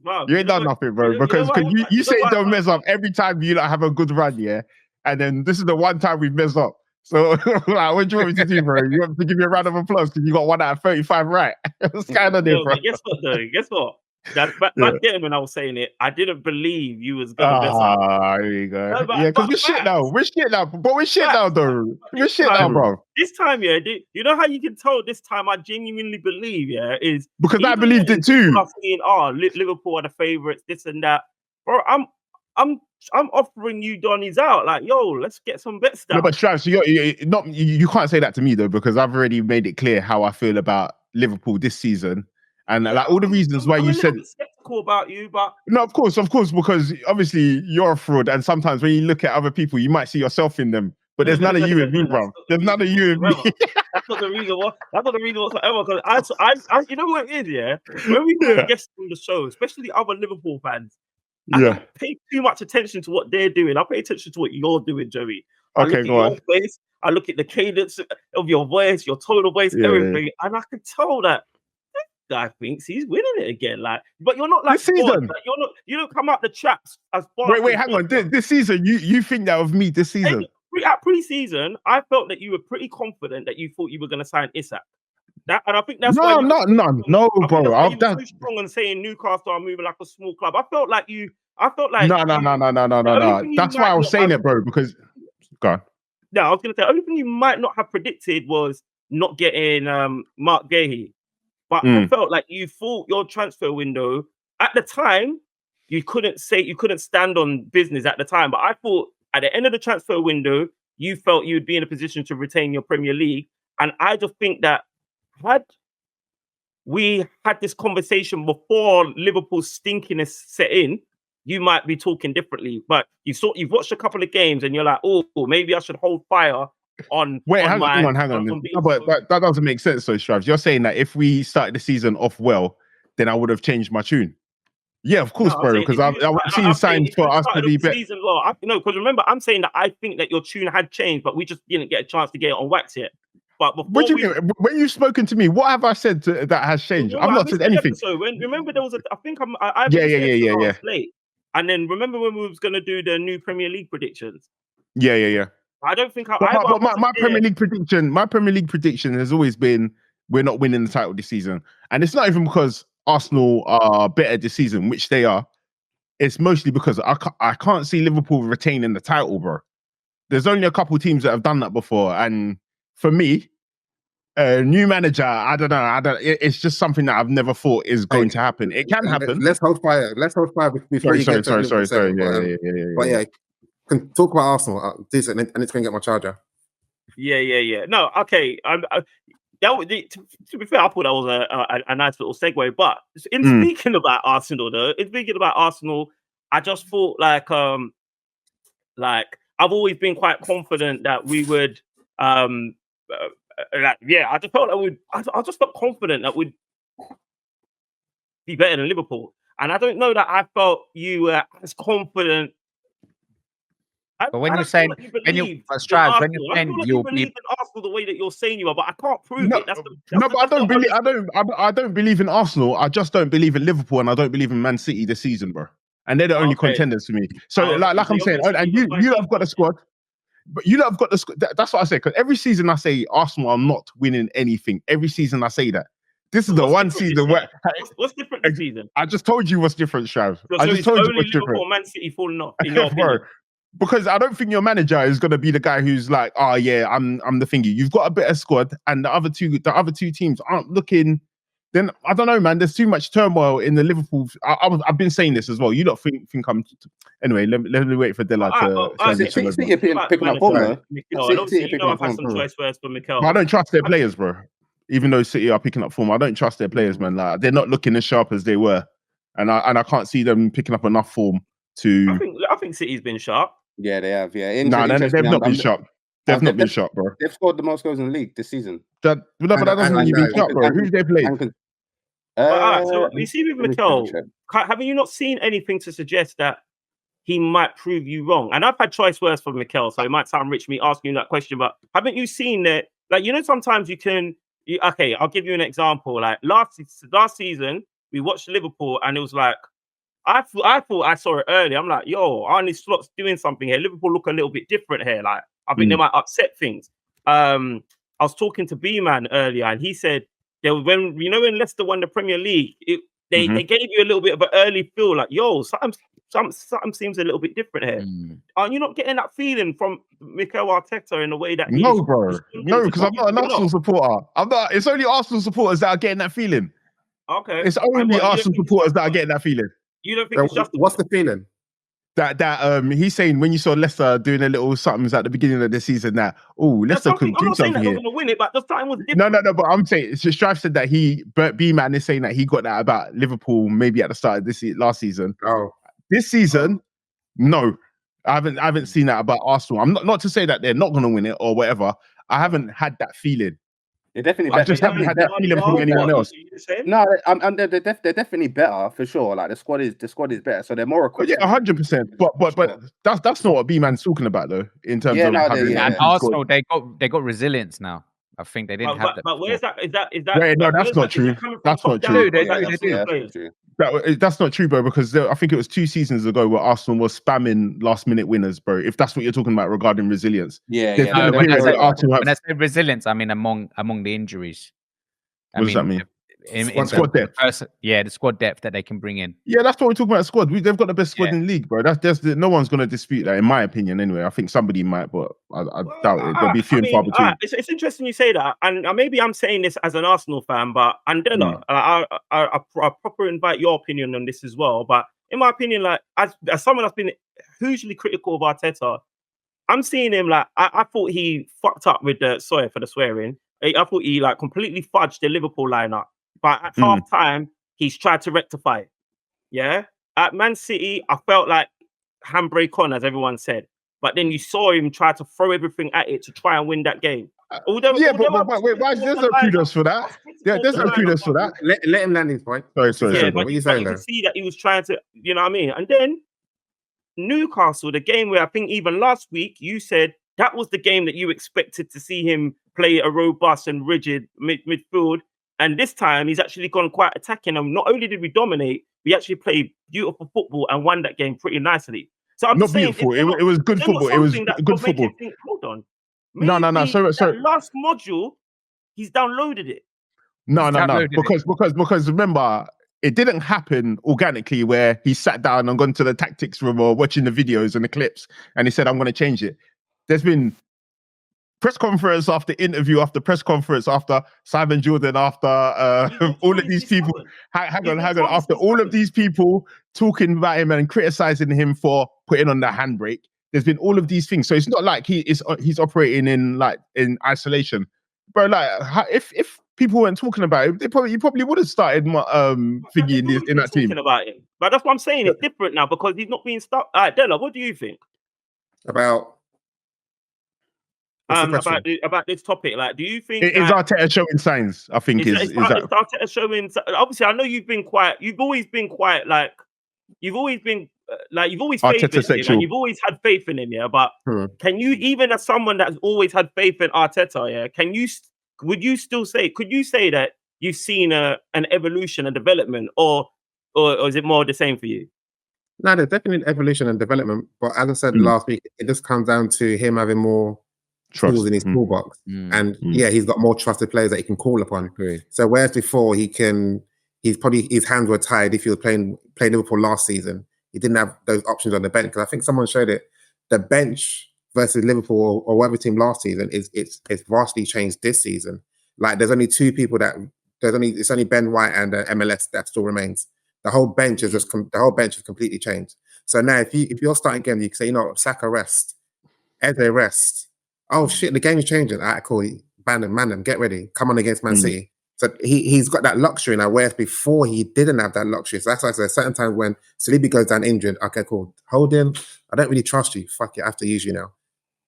Bro, You ain't done nothing, bro. you know Because what? you say don't mess up every time you like have a good run, yeah. And then this is the one time we've messed up. So, like, what do you want me to do, bro? You want me to give you a round of applause because you got 1 out of 35 right? What's going on there, No, bro? but guess what though? Guess what? That back Yeah. then when I was saying it, I didn't believe you was gonna mess up. Ah, here you go. No, but- Yeah, because but we're shit facts. now. We're shit now. But we're shit Facts. now, though. We're This shit now, time- bro. This time, yeah, you know how you can tell this time I genuinely believe, yeah, is Because I even believed then, it too. people are saying, oh, Liverpool are the favourites, this and that. Bro, I'm offering you Donny's out. Like, yo, let's get some bets down. No, but Strav, so you can't say that to me though, because I've already made it clear how I feel about Liverpool this season, and like all the reasons why I'm you a said little bit skeptical about you, but no, of course, because obviously you're a fraud, and sometimes when you look at other people, you might see yourself in them. But there's none of you and me, bro. There's none of you and me. That's not the reason. That's not the reason whatsoever. Because I, you know what it is, yeah. When we have guests on the show, especially other Liverpool fans, I don't pay too much attention to what they're doing. I pay attention to what you're doing, Joey. I look at your face. I look at the cadence of your voice, your tone of voice, everything, and I can tell that this guy thinks he's winning it again. Like, but you're not like this season. Like, you're not. You don't come out the traps as far. Wait, hang on. This season, you think that of me this season? At pre-season, I felt that you were pretty confident that you thought you were going to sign Isak. And I think that's why no, bro. You were too strong on saying Newcastle are moving like a small club. I felt like no. That's why I was saying it, bro. Because go on. No, I was going to say the only thing you might not have predicted was not getting Mark Gahey. But I felt like you thought your transfer window at the time you couldn't stand on business at the time. But I thought at the end of the transfer window, you felt you'd be in a position to retain your Premier League. And I just think that had we had this conversation before Liverpool's stinkiness set in, you might be talking differently. But you've watched a couple of games and you're like, oh, maybe I should hold fire on. Hang on. No, but that doesn't make sense, though, Strav. You're saying that if we started the season off well, then I would have changed my tune. Yeah, of course, bro. Because I've seen signs for us to be better. No, because remember, I'm saying that I think that your tune had changed, but we just didn't get a chance to get it on wax yet. But what do you mean? When you've spoken to me, what have I said that has changed? I've not said anything. So remember, there was Yeah. Late. And then remember when we was going to do the new Premier League predictions? Yeah. I don't think my Premier League prediction has always been we're not winning the title this season, and it's not even because Arsenal are better this season, which they are. It's mostly because I can't see Liverpool retaining the title, bro. There's only a couple teams that have done that before, and for me, new manager, I don't know. It's just something that I've never thought is going to happen. It can happen. Let's hold fire. Before you get to sorry. But yeah, can talk about Arsenal. I need to go and get my charger. Yeah. No, okay. To be fair, I thought that was a nice little segue. But speaking about Arsenal, I just thought like I've always been quite confident that we would I just felt that I just felt confident that we'd be better than Liverpool. And I don't know that I felt you were as confident. But when you're saying, when you're saying you'll believe in Arsenal the way that you're saying you are, but I can't prove it. I don't believe in Arsenal. I just don't believe in Liverpool, and I don't believe in Man City this season, bro. And they're the only contenders for me. So, like I'm saying, and you have got the squad. But you have got the squad. That's what I say. Because every season I say Arsenal are not winning anything. Every season I say that. This is the one season where what's different this season? I just told you what's different, Shav. So I just told you what's Liverpool different. Man City falling off in your Bro, because I don't think your manager is gonna be the guy who's like, oh yeah, I'm the thingy. You've got a better squad, and the other two teams aren't looking. Then I don't know, man. There's too much turmoil in the Liverpool. I've been saying this as well. You don't think I'm anyway? Let me wait for Dilla to. City picking up form, though. I've had some choice words for Mikel. I don't trust their players, bro. Even though City are picking up form, I don't trust their players, man. Like they're not looking as sharp as they were, and I can't see them picking up enough form to. I think City's been sharp. Yeah, they have. Yeah, no, they've not been sharp. They've not been sharp, bro. They've scored the most goals in the league this season. But that doesn't mean you've been sharp, bro. Who's they played? So you see with Mikel, haven't you not seen anything to suggest that he might prove you wrong? And I've had choice words for Mikel, so it might sound rich me asking you that question, but haven't you seen that? Like, you know, sometimes you can Okay, I'll give you an example. Like last season, we watched Liverpool, and it was like I thought I saw it early. I'm like, yo, Arne Slot's doing something here. Liverpool look a little bit different here. Like I think they might upset things. I was talking to B-Man earlier, and he said when Leicester won the Premier League, they gave you a little bit of an early feel like, yo, something seems a little bit different here. Are you not getting that feeling from Mikel Arteta in the way that No, bro. No, because I'm not an Arsenal supporter. I'm not. It's only Arsenal supporters that are getting that feeling. Okay. It's only Arsenal supporters that are getting that feeling. You don't think it's just what's the feeling? That he's saying when you saw Leicester doing a little something at the beginning of the season that Leicester could do something here. I'm not saying that they're going to win it, but the time was different. No, but I'm saying Strife said that B-Man is saying that he got that about Liverpool maybe at the start of last season. Oh, this season, no, I haven't seen that about Arsenal. I'm not to say that they're not going to win it or whatever. I haven't had that feeling. They're definitely I just haven't had that feeling from anyone else. No, they're definitely better for sure. Like the squad is better, so they're more equipped. Yeah, 100%. But that's not what B-Man's talking about though. In terms of having and Arsenal, they got resilience now. I think they didn't have that. But where's that? Is that? Wait, no, that's not true. That's not true. That's not true, bro. Because I think it was 2 seasons ago where Arsenal was spamming last-minute winners, bro. If that's what you're talking about regarding resilience, when I say resilience, I mean among the injuries. What does that mean? Squad depth. The squad depth that they can bring in. Yeah, that's what we're talking about. Squad. They've got the best squad in the league, bro. No one's going to dispute that, in my opinion. Anyway, I think somebody might, but I doubt it. There'll be few and far between. It's interesting you say that, and maybe I'm saying this as an Arsenal fan, but Andela, I proper invite your opinion on this as well. But in my opinion, like as someone that's been hugely critical of Arteta, I'm seeing him like I thought he fucked up with the for the swearing. I thought he like completely fudged the Liverpool lineup. But at half time, he's tried to rectify it. Yeah. At Man City, I felt like handbrake on, as everyone said. But then you saw him try to throw everything at it to try and win that game. But wait, there's no kudos for that. Yeah, there's no kudos for that. Let him land his point. Sorry. Yeah, but you can see that he was trying to, you know what I mean? And then Newcastle, the game where I think even last week you said that was the game that you expected to see him play a robust and rigid midfield. And this time, he's actually gone quite attacking. And not only did we dominate, we actually played beautiful football and won that game pretty nicely. So I'm not beautiful. It was good football. It was good football. Hold on. No. Sorry. Last module, he's downloaded it. No. Because remember, it didn't happen organically where he sat down and gone to the tactics room or watching the videos and the clips and he said, I'm going to change it. There's been press conference after interview after press conference after Simon Jordan after all of these people. Hang on. After all of these people talking about him and criticizing him for putting on the handbrake, there's been all of these things. So it's not like he's operating in isolation, bro. Like if people weren't talking about it, you probably would have started thingy in that team. About him, but that's what I'm saying. It's different now because he's not being stuck. All right, Della, what do you think about this topic? Like, do you think is Arteta showing signs? I think is Arteta showing. Obviously, I know you've always been faith in him, and you've always had faith in him, yeah. But can you, even as someone that's always had faith in Arteta, yeah, could you say that you've seen an evolution and development, or is it more the same for you? No, there's definitely evolution and development. But as I said last week, it just comes down to him having more tools in his toolbox, and he's got more trusted players that he can call upon. So whereas before his hands were tied if he was playing Liverpool last season, he didn't have those options on the bench. Because I think someone showed it, the bench versus Liverpool or whatever team last season it's vastly changed this season. Like there's only 2 people it's only Ben White and MLS that still remains. The whole bench is completely changed. So now if you're starting again, you can say, Saka rest, Eze rest. Oh shit, the game is changing. All right, cool. Man them, get ready. Come on against Man City. So he's got that luxury now, whereas before he didn't have that luxury. So that's why I said certain times when Saliba goes down injured, okay, cool. Hold him. I don't really trust you. Fuck it, I have to use you now.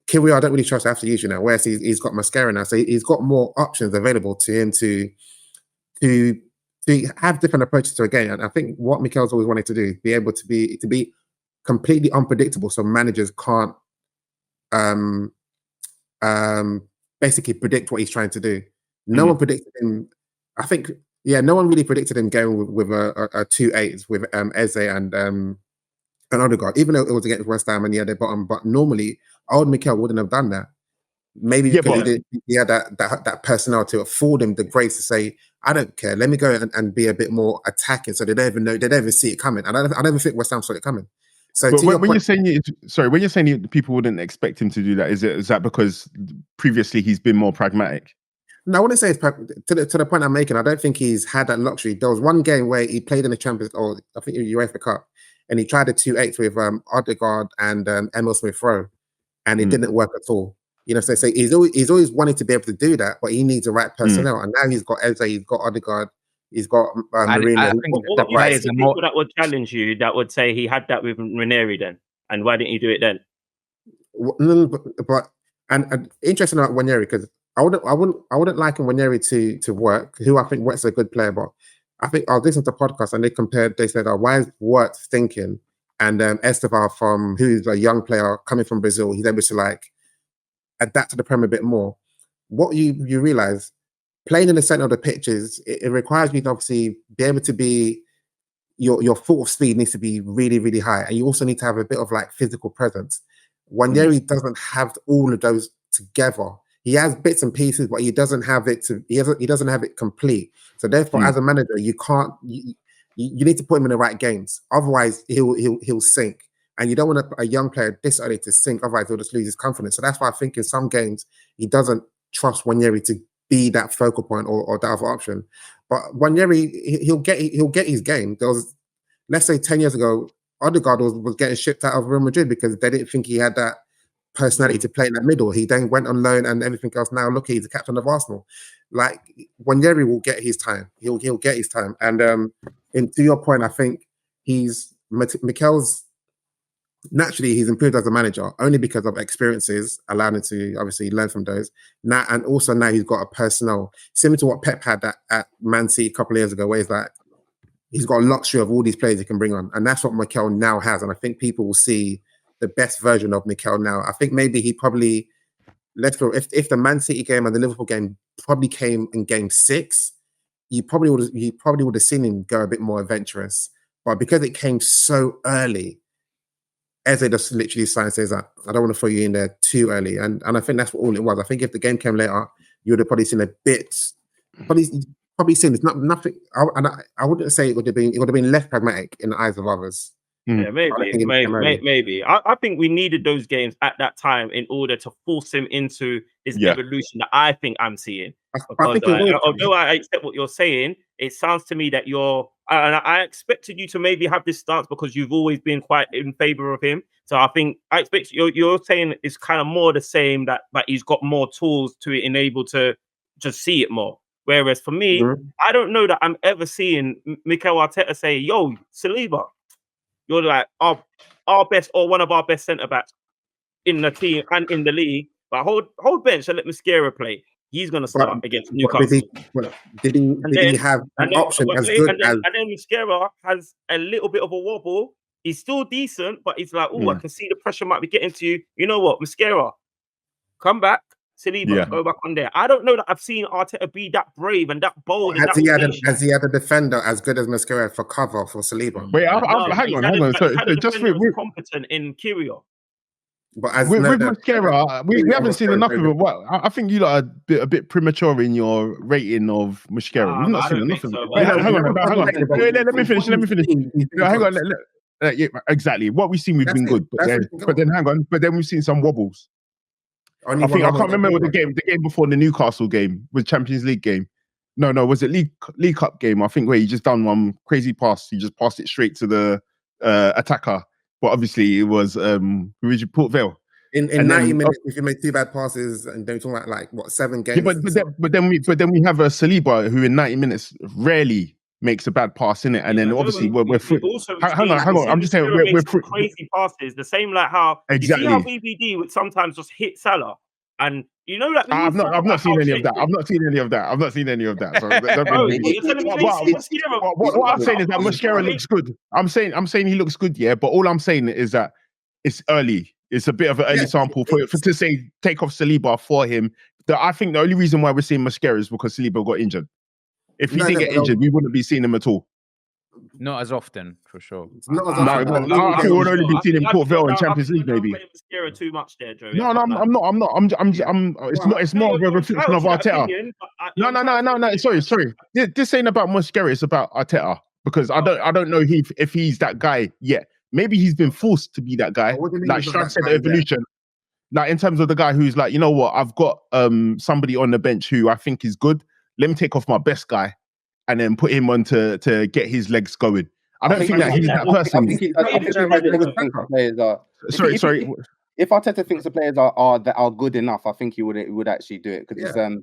Kiwior, I don't really trust. I have to use you now. Whereas he's got Mosquera now, so he's got more options available to him to have different approaches to a game. And I think what Mikel's always wanted to do, be able to be completely unpredictable, so managers can't basically predict what he's trying to do. No one predicted him. I think, no one really predicted him going with a 2-8 with Eze and Odegaard, even though it was against West Ham and they're bottom. But normally, old Mikel wouldn't have done that. Maybe because he had that personnel to afford him the grace to say, I don't care, let me go and be a bit more attacking, so they don't even see it coming. And I don't think West Ham saw it coming. So when you're saying people wouldn't expect him to do that, is that because previously he's been more pragmatic? No, I wouldn't say it's to the point I'm making. I don't think he's had that luxury. There was one game where he played in the Champions, or I think UEFA Cup, and he tried a 2-8 with Odegaard and Emil Smith-Rowe, and it didn't work at all. You know, so he's always wanted to be able to do that, but he needs the right personnel. And now he's got Eze, he's got Odegaard, he's got Mourinho. I think what people that would challenge you, that would say he had that with Ranieri then, and why didn't you do it then? But interesting about Ranieri, because I wouldn't liken Ranieri to Work, who I think Work's a good player, but I think I was listening to podcasts and they said, why is Work thinking? And Esteval, who's a young player coming from Brazil, he's able to like adapt to the Premier a bit more. What you realize, playing in the center of the pitches, it requires you to obviously be able to be your full of speed needs to be really, really high, and you also need to have a bit of like physical presence. Ranieri doesn't have all of those together. He has bits and pieces, but he doesn't have it he doesn't have it complete. So therefore, as a manager, you can't. You need to put him in the right games. Otherwise, he'll sink. And you don't want a young player this early to sink. Otherwise, he'll just lose his confidence. So that's why I think in some games he doesn't trust Ranieri to be that focal point or that other option. But Ranieri, he'll get his game. There was, let's say 10 years ago, Odegaard was getting shipped out of Real Madrid because they didn't think he had that personality to play in the middle. He then went on loan and everything else. Now look, he's the captain of Arsenal. Like Ranieri will get his time. He'll get his time. And to your point, I think Mikel's naturally he's improved as a manager only because of experiences, allowing him to obviously learn from those. Now and also now he's got a personnel similar to what Pep had at Man City a couple of years ago, where he's got a luxury of all these players he can bring on, and that's what Mikel now has. And I think people will see the best version of Mikel now. I think maybe he probably, if the Man City game and the Liverpool game probably came in game 6, you probably would have seen him go a bit more adventurous. But because it came so early, Eze just literally says that I don't want to throw you in there too early, and I think that's what all it was. I think if the game came later, you would have probably seen a bit. Probably seen it's not nothing. I wouldn't say it would have been less pragmatic in the eyes of others. Yeah, maybe. I think we needed those games at that time in order to force him into his evolution that I think I'm seeing. Because although I accept what you're saying, it sounds to me that I expected you to maybe have this stance because you've always been quite in favor of him. So I expect you're saying it's kind of more the same, that he's got more tools to enable to just see it more. Whereas for me, I don't know that I'm ever seeing Mikel Arteta say, "Yo, Saliba, you're like our best or one of our best centre backs in the team and in the league. But hold bench and let Mosquera play. He's going to start against Newcastle." Did he have an option as good as? And then Mosquera has a little bit of a wobble. He's still decent, but he's like, I can see the pressure might be getting to you. You know what, Mosquera, come back. Saliba, go back on there. I don't know that I've seen Arteta be that brave and that bold. Has he had a defender as good as Mosquera for cover for Saliba? Wait, hang on. So just we're competent in Kiwior. But with Mosquera, we haven't seen enough of it. Well, I think you lot are a bit premature in your rating of Mosquera. We've not seen enough of it. Hang on. Let me finish. Hang on. Yeah, exactly. What we've seen, we've been good. But then hang on. But then we've seen some wobbles. I can't remember what the game before the Newcastle game was, Champions League game. No, was it League Cup game? I think where he just done one crazy pass. He just passed it straight to the attacker. But obviously it was Port Vale. In 90 minutes, if you make 2 bad passes, and then talking about like what 7 games. Yeah, but then we have a Saliba who in 90 minutes rarely makes a bad pass in it, and then obviously we're free. Hang on. I'm just saying we're free. Crazy passes, the same like how exactly. You see how BBD would sometimes just hit Salah, and you know that. I've not seen any of that. I've not seen any of that. So what I'm saying is that Mosquera looks good. I'm saying he looks good, yeah. But all I'm saying is that it's early. It's a bit of an early sample for to say take off Saliba for him I think the only reason why we're seeing Mosquera is because Saliba got injured. If he didn't get injured, we wouldn't be seeing him at all. Not as often, for sure. It's not as No, often, but I think we'll only be seeing him I Port think Vale in I Champions think League, you're maybe. downplaying Mosquera too much there, Joey. No, I'm not. It's more of a reflection of Arteta. No. Sorry. This ain't about Mosquera. It's about Arteta because I don't know if he's that guy yet. Maybe he's been forced to be that guy. What do you mean Like he's not Strad that said, guy the evolution. Like in terms of the guy who's like, you know what, I've got somebody on the bench who I think is good. Let me take off my best guy and then put him on to get his legs going. I don't think that he's that person. Sorry. If Arteta thinks the players are good enough, I think he would actually do it because to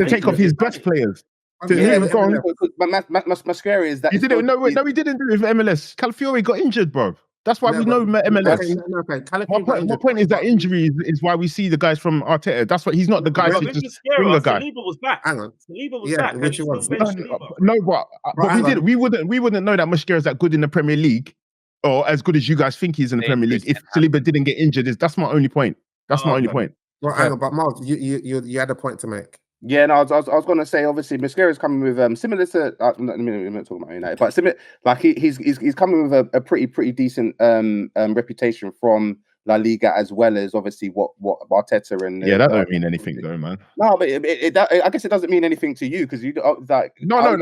take off his best players. But Mosquera is that. He didn't. No, he didn't do it with MLS. Calafiori got injured, bro. That's why we know MLS. My point is that injury is why we see the guys from Arteta. That's why he's not the guy to just bring a guy. Saliba was back. Hang on. Saliba was back. Which was No, but we wouldn't know that Mosquera is that good in the Premier League, or as good as you guys think he's in the Premier League. If Saliba didn't get injured, that's my only point. That's my only point. Well, hang on, but Miles, you had a point to make. Yeah, no, I was going to say, obviously, Mosquera is coming with similar to. I'm not talking about United, but similar, like he's coming with a pretty decent reputation from La Liga, as well as obviously what Arteta and that don't mean anything though, man. No, but I guess it doesn't mean anything to you because you like. No. I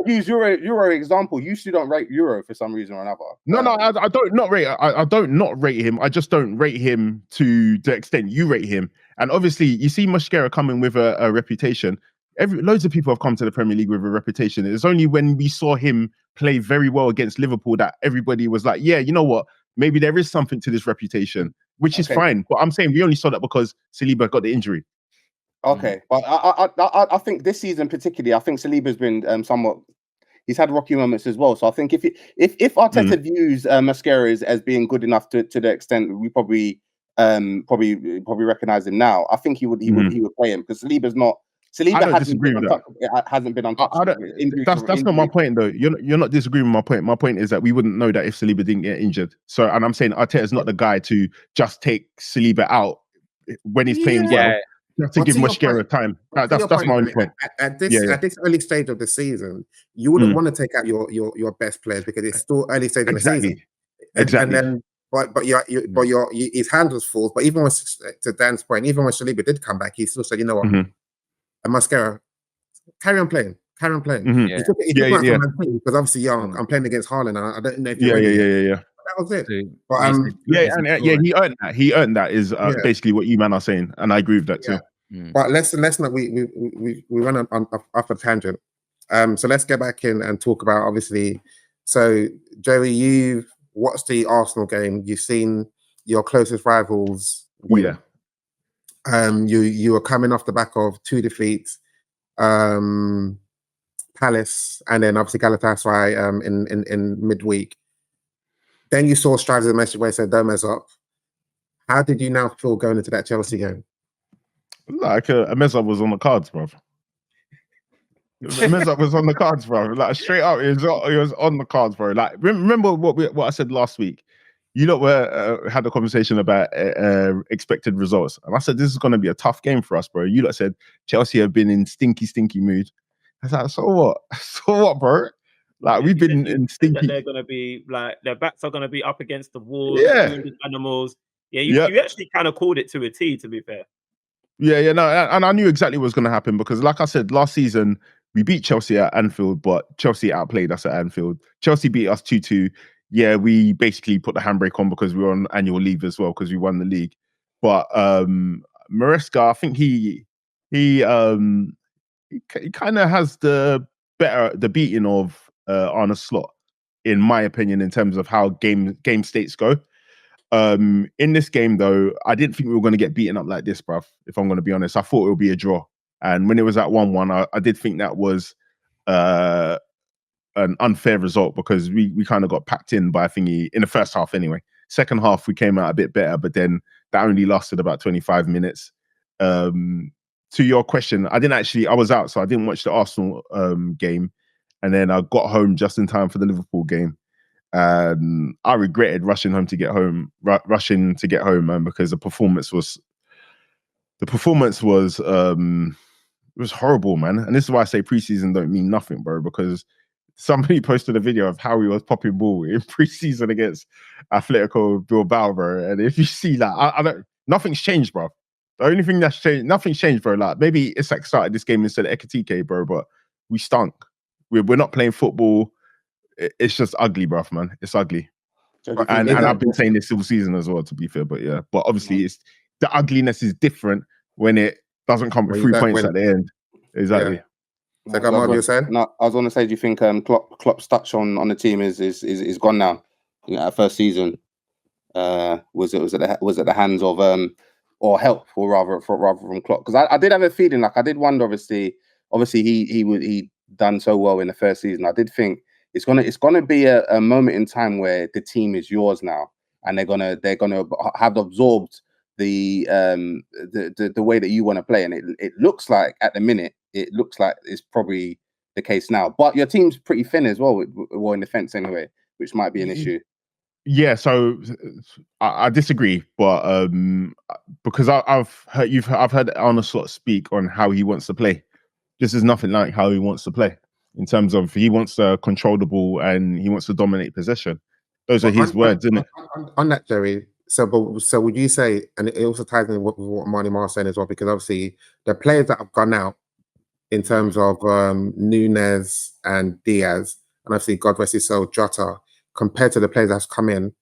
use Euro example. You still don't rate Euro for some reason or another. I don't not rate. I don't not rate him. I just don't rate him to the extent you rate him. And obviously, you see Mosquera coming with a reputation. Loads of people have come to the Premier League with a reputation. It's only when we saw him play very well against Liverpool that everybody was like, yeah, you know what? Maybe there is something to this reputation, which is fine. But I'm saying we only saw that because Saliba got the injury. Okay, but I think this season particularly, I think Saliba's been somewhat. He's had rocky moments as well. So I think if Arteta views Mosquera as being good enough to the extent we probably recognize him now, I think he would play him because Saliba's not. Saliba hasn't been untouched. That's not my point though. You're not disagreeing with my point. My point is that we wouldn't know that if Saliba didn't get injured. So, and I'm saying Arteta's not the guy to just take Saliba out when he's playing well. To give Mosquera time. That's my only point. At this early stage of the season, you wouldn't want to take out your best players because it's still early stage of the season. Exactly. And then, but his hand was full. But even when, to Dan's point, even when Saliba did come back, he still said, you know what, and Mosquera, carry on playing. He took because obviously, I'm playing against Haaland. I don't know if that was it. But he earned that. He earned that is basically what you man are saying, and I agree with that too. But let's not we went on off a tangent. So let's get back in and talk about obviously. So Joey, you've watched the Arsenal game. You've seen your closest rivals win. Yeah. You were coming off the back of 2 defeats, Palace, and then obviously Galatasaray in midweek. Then you saw Strides a message where he said, "Don't mess up." How did you now feel going into that Chelsea game? Like a mess up was on the cards, bro. A mess up was on the cards, bro. Like straight up, it was on the cards, bro. Like remember what I said last week. You lot had a conversation about expected results. And I said, this is going to be a tough game for us, bro. You lot said Chelsea have been in stinky mood. I was like, so what? So what, bro? Like, we've been in stinky. They're going to be like, their backs are going to be up against the wall. Yeah. Animals. Yeah, you actually kind of called it to a T, to be fair. Yeah, no. And I knew exactly what was going to happen because, like I said, last season, we beat Chelsea at Anfield, but Chelsea outplayed us at Anfield. Chelsea beat us 2-2. Yeah, we basically put the handbrake on because we were on annual leave as well because we won the league. But Maresca, I think he kind of has the beating of Arne Slot, in my opinion, in terms of how game states go. In this game, though, I didn't think we were going to get beaten up like this, bruv. If I'm going to be honest, I thought it would be a draw. And when it was at 1-1, I did think that was an unfair result because we kind of got packed in by thingy in the first half anyway. Second half, we came out a bit better, but then that only lasted about 25 minutes. To your question, I was out, so I didn't watch the Arsenal game. And then I got home just in time for the Liverpool game. And I regretted rushing to get home, man, because the performance was the performance was horrible, man. And this is why I say preseason don't mean nothing, bro, because somebody posted a video of how he was popping ball in preseason against Atletico Bilbao, bro. And if you see that, I don't, nothing's changed, bro. The only thing that's changed, nothing's changed, bro. Like maybe it's like started this game instead of Ekitike, bro, but we stunk. We're not playing football. It's just ugly, bro, man. It's ugly. And I've been saying this all season as well, to be fair, but yeah. But obviously, it's the ugliness is different when it doesn't come with 3 points at the end. Exactly. Yeah. So, what you were saying? No, I was going to say, do you think Klopp's touch on the team is gone now? You know, our first season was it at the hands of or help, or rather from Klopp? Because I did have a feeling, like I did wonder. Obviously he done so well in the first season. I did think it's gonna be a moment in time where the team is yours now, and they're gonna have absorbed the way that you want to play, and it looks like at the minute it's probably the case now. But your team's pretty thin as well, in defence anyway, which might be an issue. Yeah, so I disagree, but because I've heard Arne Slot speak on how he wants to play. This is nothing like how he wants to play in terms of he wants to control the ball and he wants to dominate possession. Those are his words, isn't it? On that, Jerry. So would you say, and it also ties in with what Marnie Mar's saying as well, because obviously the players that have gone out in terms of Núñez and Diaz, and obviously God rest his soul, Jota, compared to the players that's come in,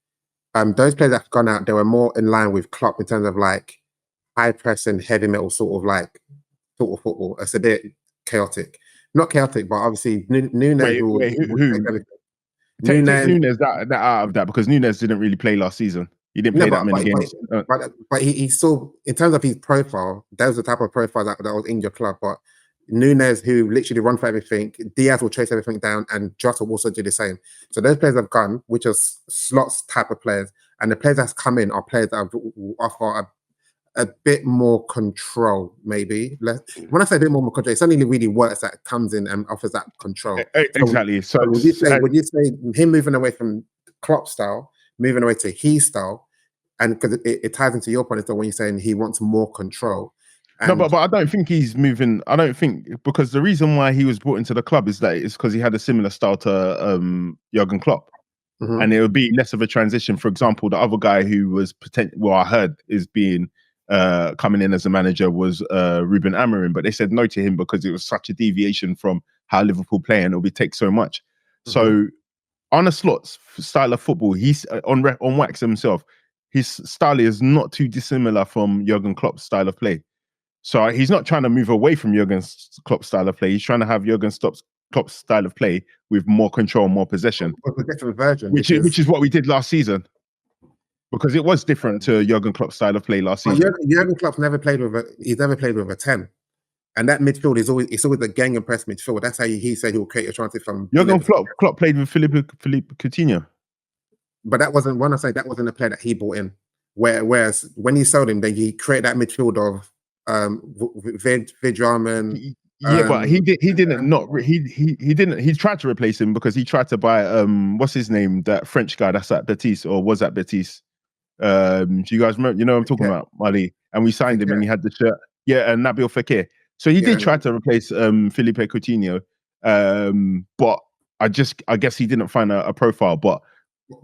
those players that have gone out, they were more in line with Klopp in terms of like high pressing, heavy metal sort of football. It's a bit chaotic. Not chaotic, but obviously Núñez. Who? Take Núñez that out of that, because Núñez didn't really play last season. He didn't play that many games. But he still, in terms of his profile, that was the type of profile that was in your club. But Núñez, who literally run for everything, Diaz will chase everything down, and Jota will also do the same. So those players have gone, which are slots type of players, and the players that's come in are players that will offer a bit more control, maybe. When I say a bit more control, it's only really works that comes in and offers that control. Exactly. So would you say him moving away from Klopp style, moving away to his style, and because it ties into your point, is that when you're saying he wants more control. No, but I don't think he's moving. I don't think, because the reason why he was brought into the club is because he had a similar style to Jurgen Klopp. Mm-hmm. And it would be less of a transition. For example, the other guy who was I heard is being coming in as a manager was Ruben Amorim, but they said no to him because it was such a deviation from how Liverpool play, and it would take so much. Mm-hmm. So Arne Slot's style of football, he's on wax himself. His style is not too dissimilar from Jurgen Klopp's style of play. So he's not trying to move away from Jurgen Klopp's style of play. He's trying to have Jurgen Klopp's style of play with more control, more possession. A different version, which is what we did last season. Because it was different to Jurgen Klopp's style of play last season. Jurgen Klopp's never played with a 10. And that midfield is always a gang and press midfield. That's how he said he'll create a chance from Jurgen Klopp played with Philippe Coutinho. But that wasn't a player that he brought in. Whereas when he sold him, then he created that midfield of Vidjarman. Yeah, but he didn't. He tried to replace him because he tried to buy what's his name, that French guy that's at Betis, or was at Betis. Do you guys remember? You know what I'm talking about, Mali? And we signed him, and he had the shirt. Yeah, and Nabil Fekir. So he did try to replace Philippe Coutinho, but I guess he didn't find a profile. But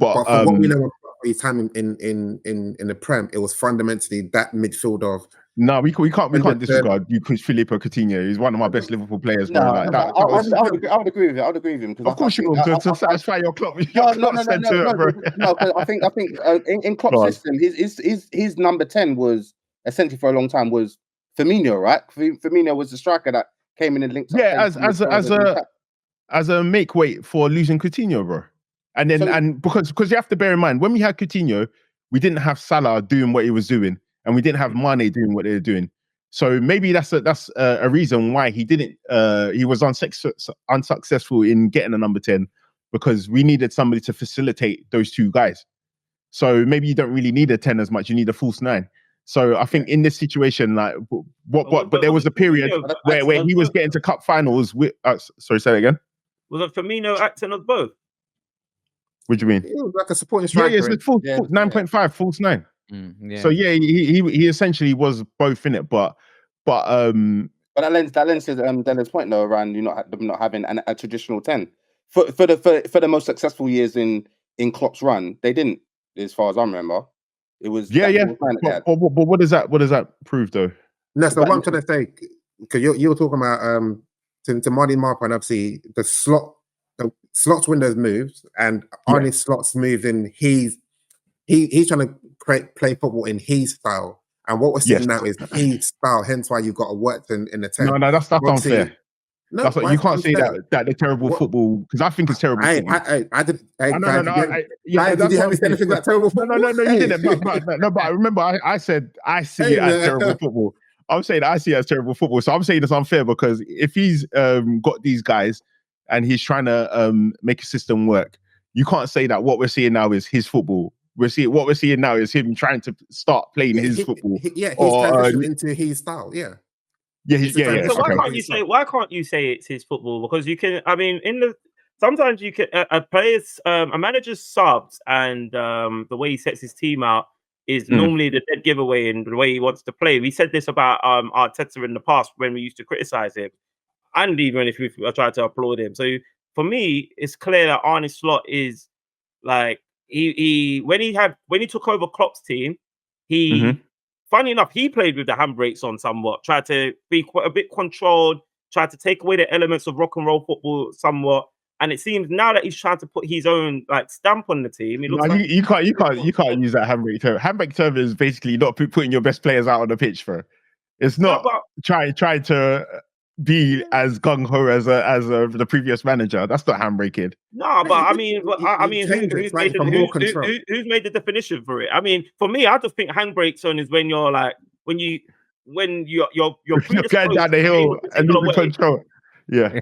from what we know of his time in the Prem, it was fundamentally that midfield of. No, we can't disregard because Philippe Coutinho is one of my best Liverpool players. No, I would agree with it. I would agree with him. Of course you will, to satisfy your club. No. I think in Klopp's system, his number 10 was essentially for a long time was Firmino, right? Firmino was the striker that came in and linked up. Yeah, as a make weight for losing Coutinho, bro. And then and because you have to bear in mind, when we had Coutinho, we didn't have Salah doing what he was doing. And we didn't have Mane doing what they were doing. So maybe that's a reason why he didn't. He was unsuccessful in getting a number 10, because we needed somebody to facilitate those two guys. So maybe you don't really need a 10 as much. You need a false 9. So I think in this situation, like but there was a period where he was getting to cup finals with. Sorry, say that again. Was it Firmino acting as both? What do you mean? It was like a supporting striker. Yeah, it's 9.5 false 9. Yeah. So yeah, he essentially was both in it, but But that lends to Dennis' point though around you not having a traditional 10 for the most successful years in Klopp's run. They didn't, as far as I remember. It was yeah. But But what does that prove though? No, so what I'm trying to say, because you were talking about to Marty Mark, and obviously the slots window's moved, and Arne's slots moved in. He's trying to play football in his style, and what we're seeing now is his style. Hence why you've got to work in the 10. No, that's unfair. No, That's what, you can't say that they're terrible football, because I think it's terrible football. I did. Did you that's have me say anything about terrible football? No, you didn't. But I remember I said I see it as terrible football. I'm saying I see it as terrible football. So I'm saying it's unfair because if he's got these guys and he's trying to make a system work, you can't say that what we're seeing now is his football. What we're seeing now is him trying to start playing his football. He's transitioned into his style. Yeah. So why can't you say it's his football? Because you can. I mean, sometimes you can. A manager's subs and the way he sets his team out is normally the dead giveaway in the way he wants to play. We said this about Arteta in the past when we used to criticize him, and even if we tried to applaud him. So for me, it's clear that Arne Slot is like he when he took over Klopp's team, he. Funny enough, he played with the handbrakes on somewhat, tried to be quite a bit controlled, tried to take away the elements of rock and roll football somewhat. And it seems now that he's trying to put his own stamp on the team. It looks you can't use that handbrake term. Handbrake term is basically not putting your best players out on the pitch, bro. It's not trying to be as gung ho as the previous manager. That's not handbraking. No, but I mean, who's made the definition for it? I mean, for me, I just think handbrake zone is when you're when you're going down the hill and losing control. Yeah,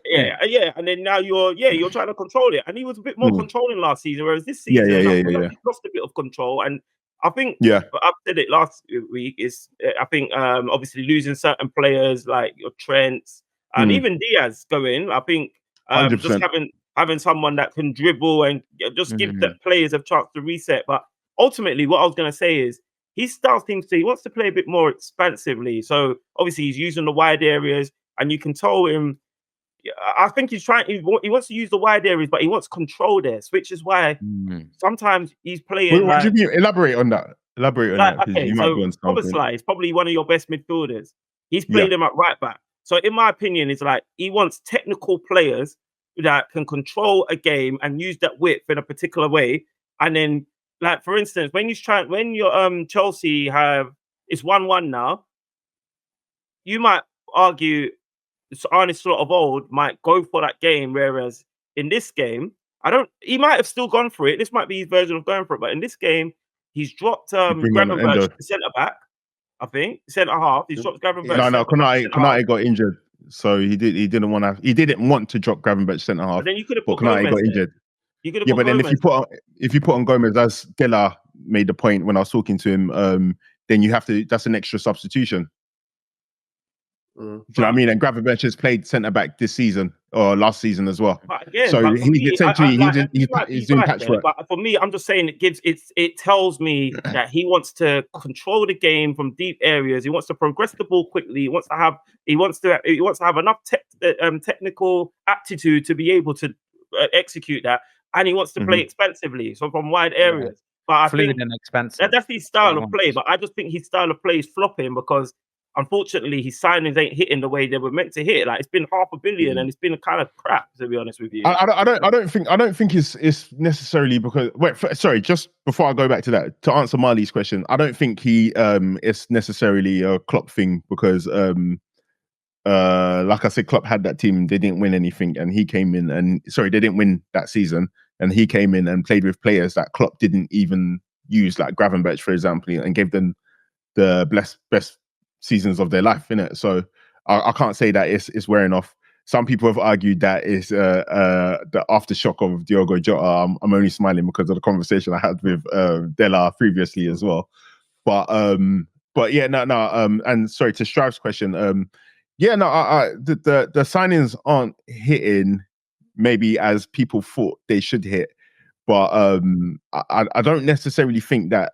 and then now you're trying to control it. And he was a bit more controlling last season, whereas this season, he lost a bit of control. And I think, I've said it last week, is I think obviously losing certain players like your Trents and even Diaz going. I think just having someone that can dribble and just give the players a chance to reset. But ultimately, what I was going to say is he wants to play a bit more expansively. So obviously he's using the wide areas, and you can tell him. I think he's trying. He wants to use the wide areas, but he wants control there, which is why sometimes he's playing. What do you mean? Elaborate on that. Okay, so Obersly is probably one of your best midfielders. He's played him at right back. So in my opinion, it's like he wants technical players that can control a game and use that width in a particular way. And then, like for instance, when your Chelsea it's 1-1 now, you might argue Arne Slot of old might go for that game, whereas in this game, he might have still gone for it. This might be his version of going for it, but in this game, he's dropped Gravenberch to centre back. I think centre half. He's dropped Gravenberch. No, Konate got injured, so he didn't want to drop Gravenberch centre half. But then you could have put Konate got injured. But then if you put on Gomez, as Della made the point when I was talking to him, then you have to. That's an extra substitution. Do you know what I mean? And Gravenberch has played centre back this season or last season as well. Again, so he's doing patchwork. But for me, I'm just saying it tells me that he wants to control the game from deep areas. He wants to progress the ball quickly. He wants to have enough technical aptitude to be able to execute that, and he wants to play expansively, so from wide areas. But I think that's his style of play. But I just think his style of play is flopping because, unfortunately, his signings ain't hitting the way they were meant to hit. Like, it's been $500 million, and it's been a kind of crap, to be honest with you. I don't think it's necessarily because. Sorry, just before I go back to that, to answer Marley's question, I don't think it's necessarily a Klopp thing because, like I said, Klopp had that team. They didn't win anything, and he came in they didn't win that season, and he came in and played with players that Klopp didn't even use, like Gravenberch, for example, and gave them the best seasons of their life, innit? So I can't say that it's wearing off. Some people have argued that it's the aftershock of Diogo Jota. I'm only smiling because of the conversation I had with Della previously as well. But yeah, no. And sorry, to Strive's question. The signings aren't hitting maybe as people thought they should hit. But I don't necessarily think that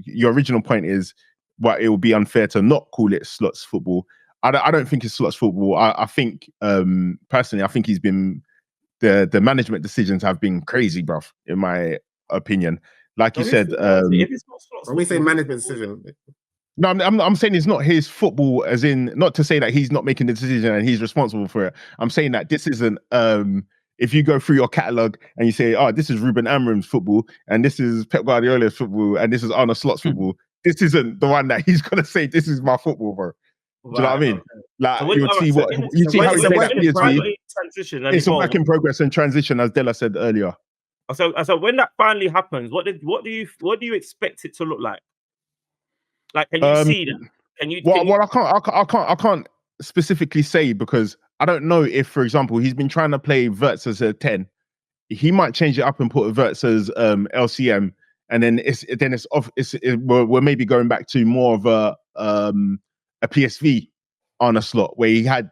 your original point is, well, it would be unfair to not call it slots football. I don't think it's slots football. I think personally, I think he's been the management decisions have been crazy, bruv, in my opinion. Like you said, if it's not slots when we say football, management decision, no, I'm saying it's not his football, as in not to say that he's not making the decision and he's responsible for it. I'm saying that this isn't. If you go through your catalogue and you say, "Oh, this is Ruben Amorim's football, and this is Pep Guardiola's football, and this is Arne Slot's football," this isn't the one that he's gonna say, "This is my football, bro." Do you know what I mean? Like So when- you'll see alright, what so you see how he when- played when- at PSV. transition and It's a evolve. work in progress and transition, as Della said earlier. So when that finally happens, what do you expect it to look like? Like, can you see that? Can you? Well, I can't specifically say because I don't know if, for example, he's been trying to play Wirtz as a 10. He might change it up and put Wirtz as LCM, and then we're maybe going back to more of a PSV on a slot where he had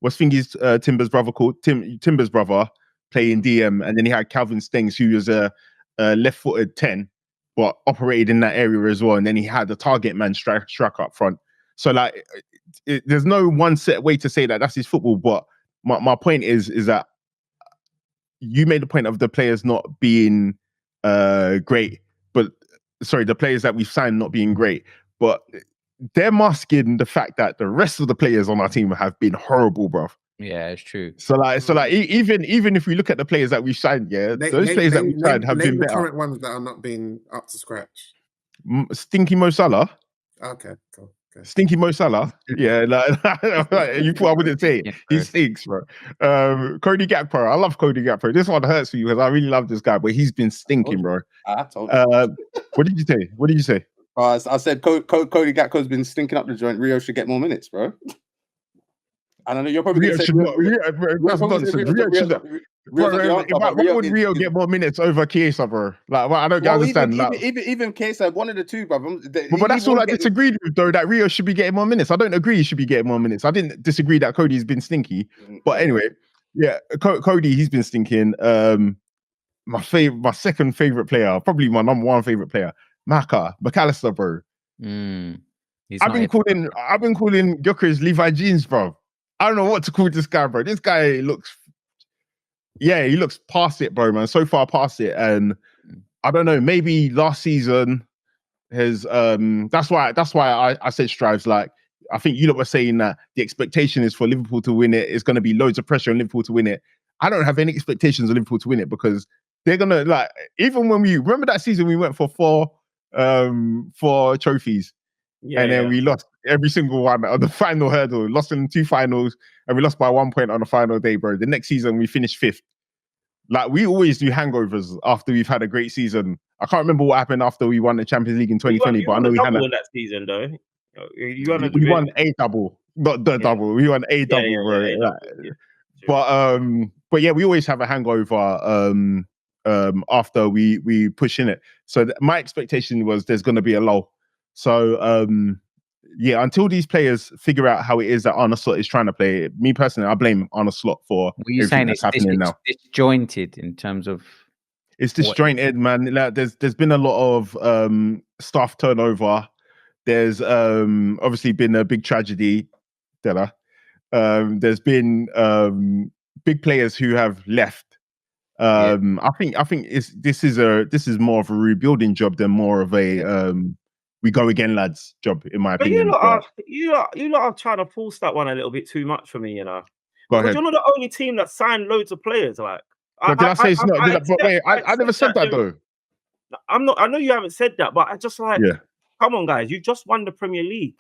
what's Thingy's Timber's brother called Timber's brother playing DM, and then he had Calvin Stengs, who was a left-footed 10, but operated in that area as well. And then he had a target man striker up front. So like, there's no one set way to say that that's his football. But my point is that you made the point of the players not being great, but sorry, the players that we've signed not being great, but they're masking the fact that the rest of the players on our team have been horrible, bruv. Yeah, it's true. So like even if we look at the players that we've signed, those players that we've signed have been the better. current ones that are not being up to scratch. Stinky Mo Salah. Okay, cool. Okay. Stinky Mo Salah. Yeah, like you thought I wouldn't say it. Yeah, He bro. stinks, bro. Cody Gakpo. I love Cody Gakpo. This one hurts for you because I really love this guy, but he's been stinking, bro. I told you. What did you say? I said Cody Gakpo's been stinking up the joint. Rio should get more minutes, bro. And I know you're probably Rio going to say should not. That's nonsense. Rio should not. Why would Rio get more minutes over Chiesa, bro? Like, I don't understand. Even Chiesa, one of the two, bro. But that's all I disagreed with, though. That Rio should be getting more minutes. I don't agree he should be getting more minutes. I didn't disagree that Cody's been stinky. But anyway, yeah, Cody, he's been stinking. My second favorite player, probably my number one favorite player, McAllister, bro. I've been calling Gyökeres Levi Jeans, bro. I don't know what to call this guy, bro. This guy looks past it, bro, man. So far past it. And I don't know, maybe last season has that's why I said strives. Like, I think you lot were saying that the expectation is for Liverpool to win it. It's gonna be loads of pressure on Liverpool to win it. I don't have any expectations of Liverpool to win it because they're gonna, like, even when we remember that season we went for four trophies. And then we lost every single one on the final hurdle, lost in 2 finals, and we lost by 1 point on the final day, bro. The next season, we finished 5th. Like, we always do hangovers after we've had a great season. I can't remember what happened after we won the Champions League in 2020, but I know we had in that season, though. We won a double, not the double. We won a double, bro. But yeah, we always have a hangover after we push in it. So my expectation was there's going to be a lull. So, yeah, until these players figure out how it is that Arne Slot is trying to play, me personally, I blame Arne Slot for everything that's happening now. It's disjointed in terms of... It's disjointed, man. Like, there's been a lot of staff turnover. There's obviously been a big tragedy, Della. There's been big players who have left. I think this is more of a rebuilding job than more of a we go again, lads job, in my opinion. You lot are trying to force that one a little bit too much for me, you know. Go ahead. You're not the only team that signed loads of players. Like, but did I say it's not? I never said that though. I'm not. I know you haven't said that, but I just like, come on, guys, you just won the Premier League,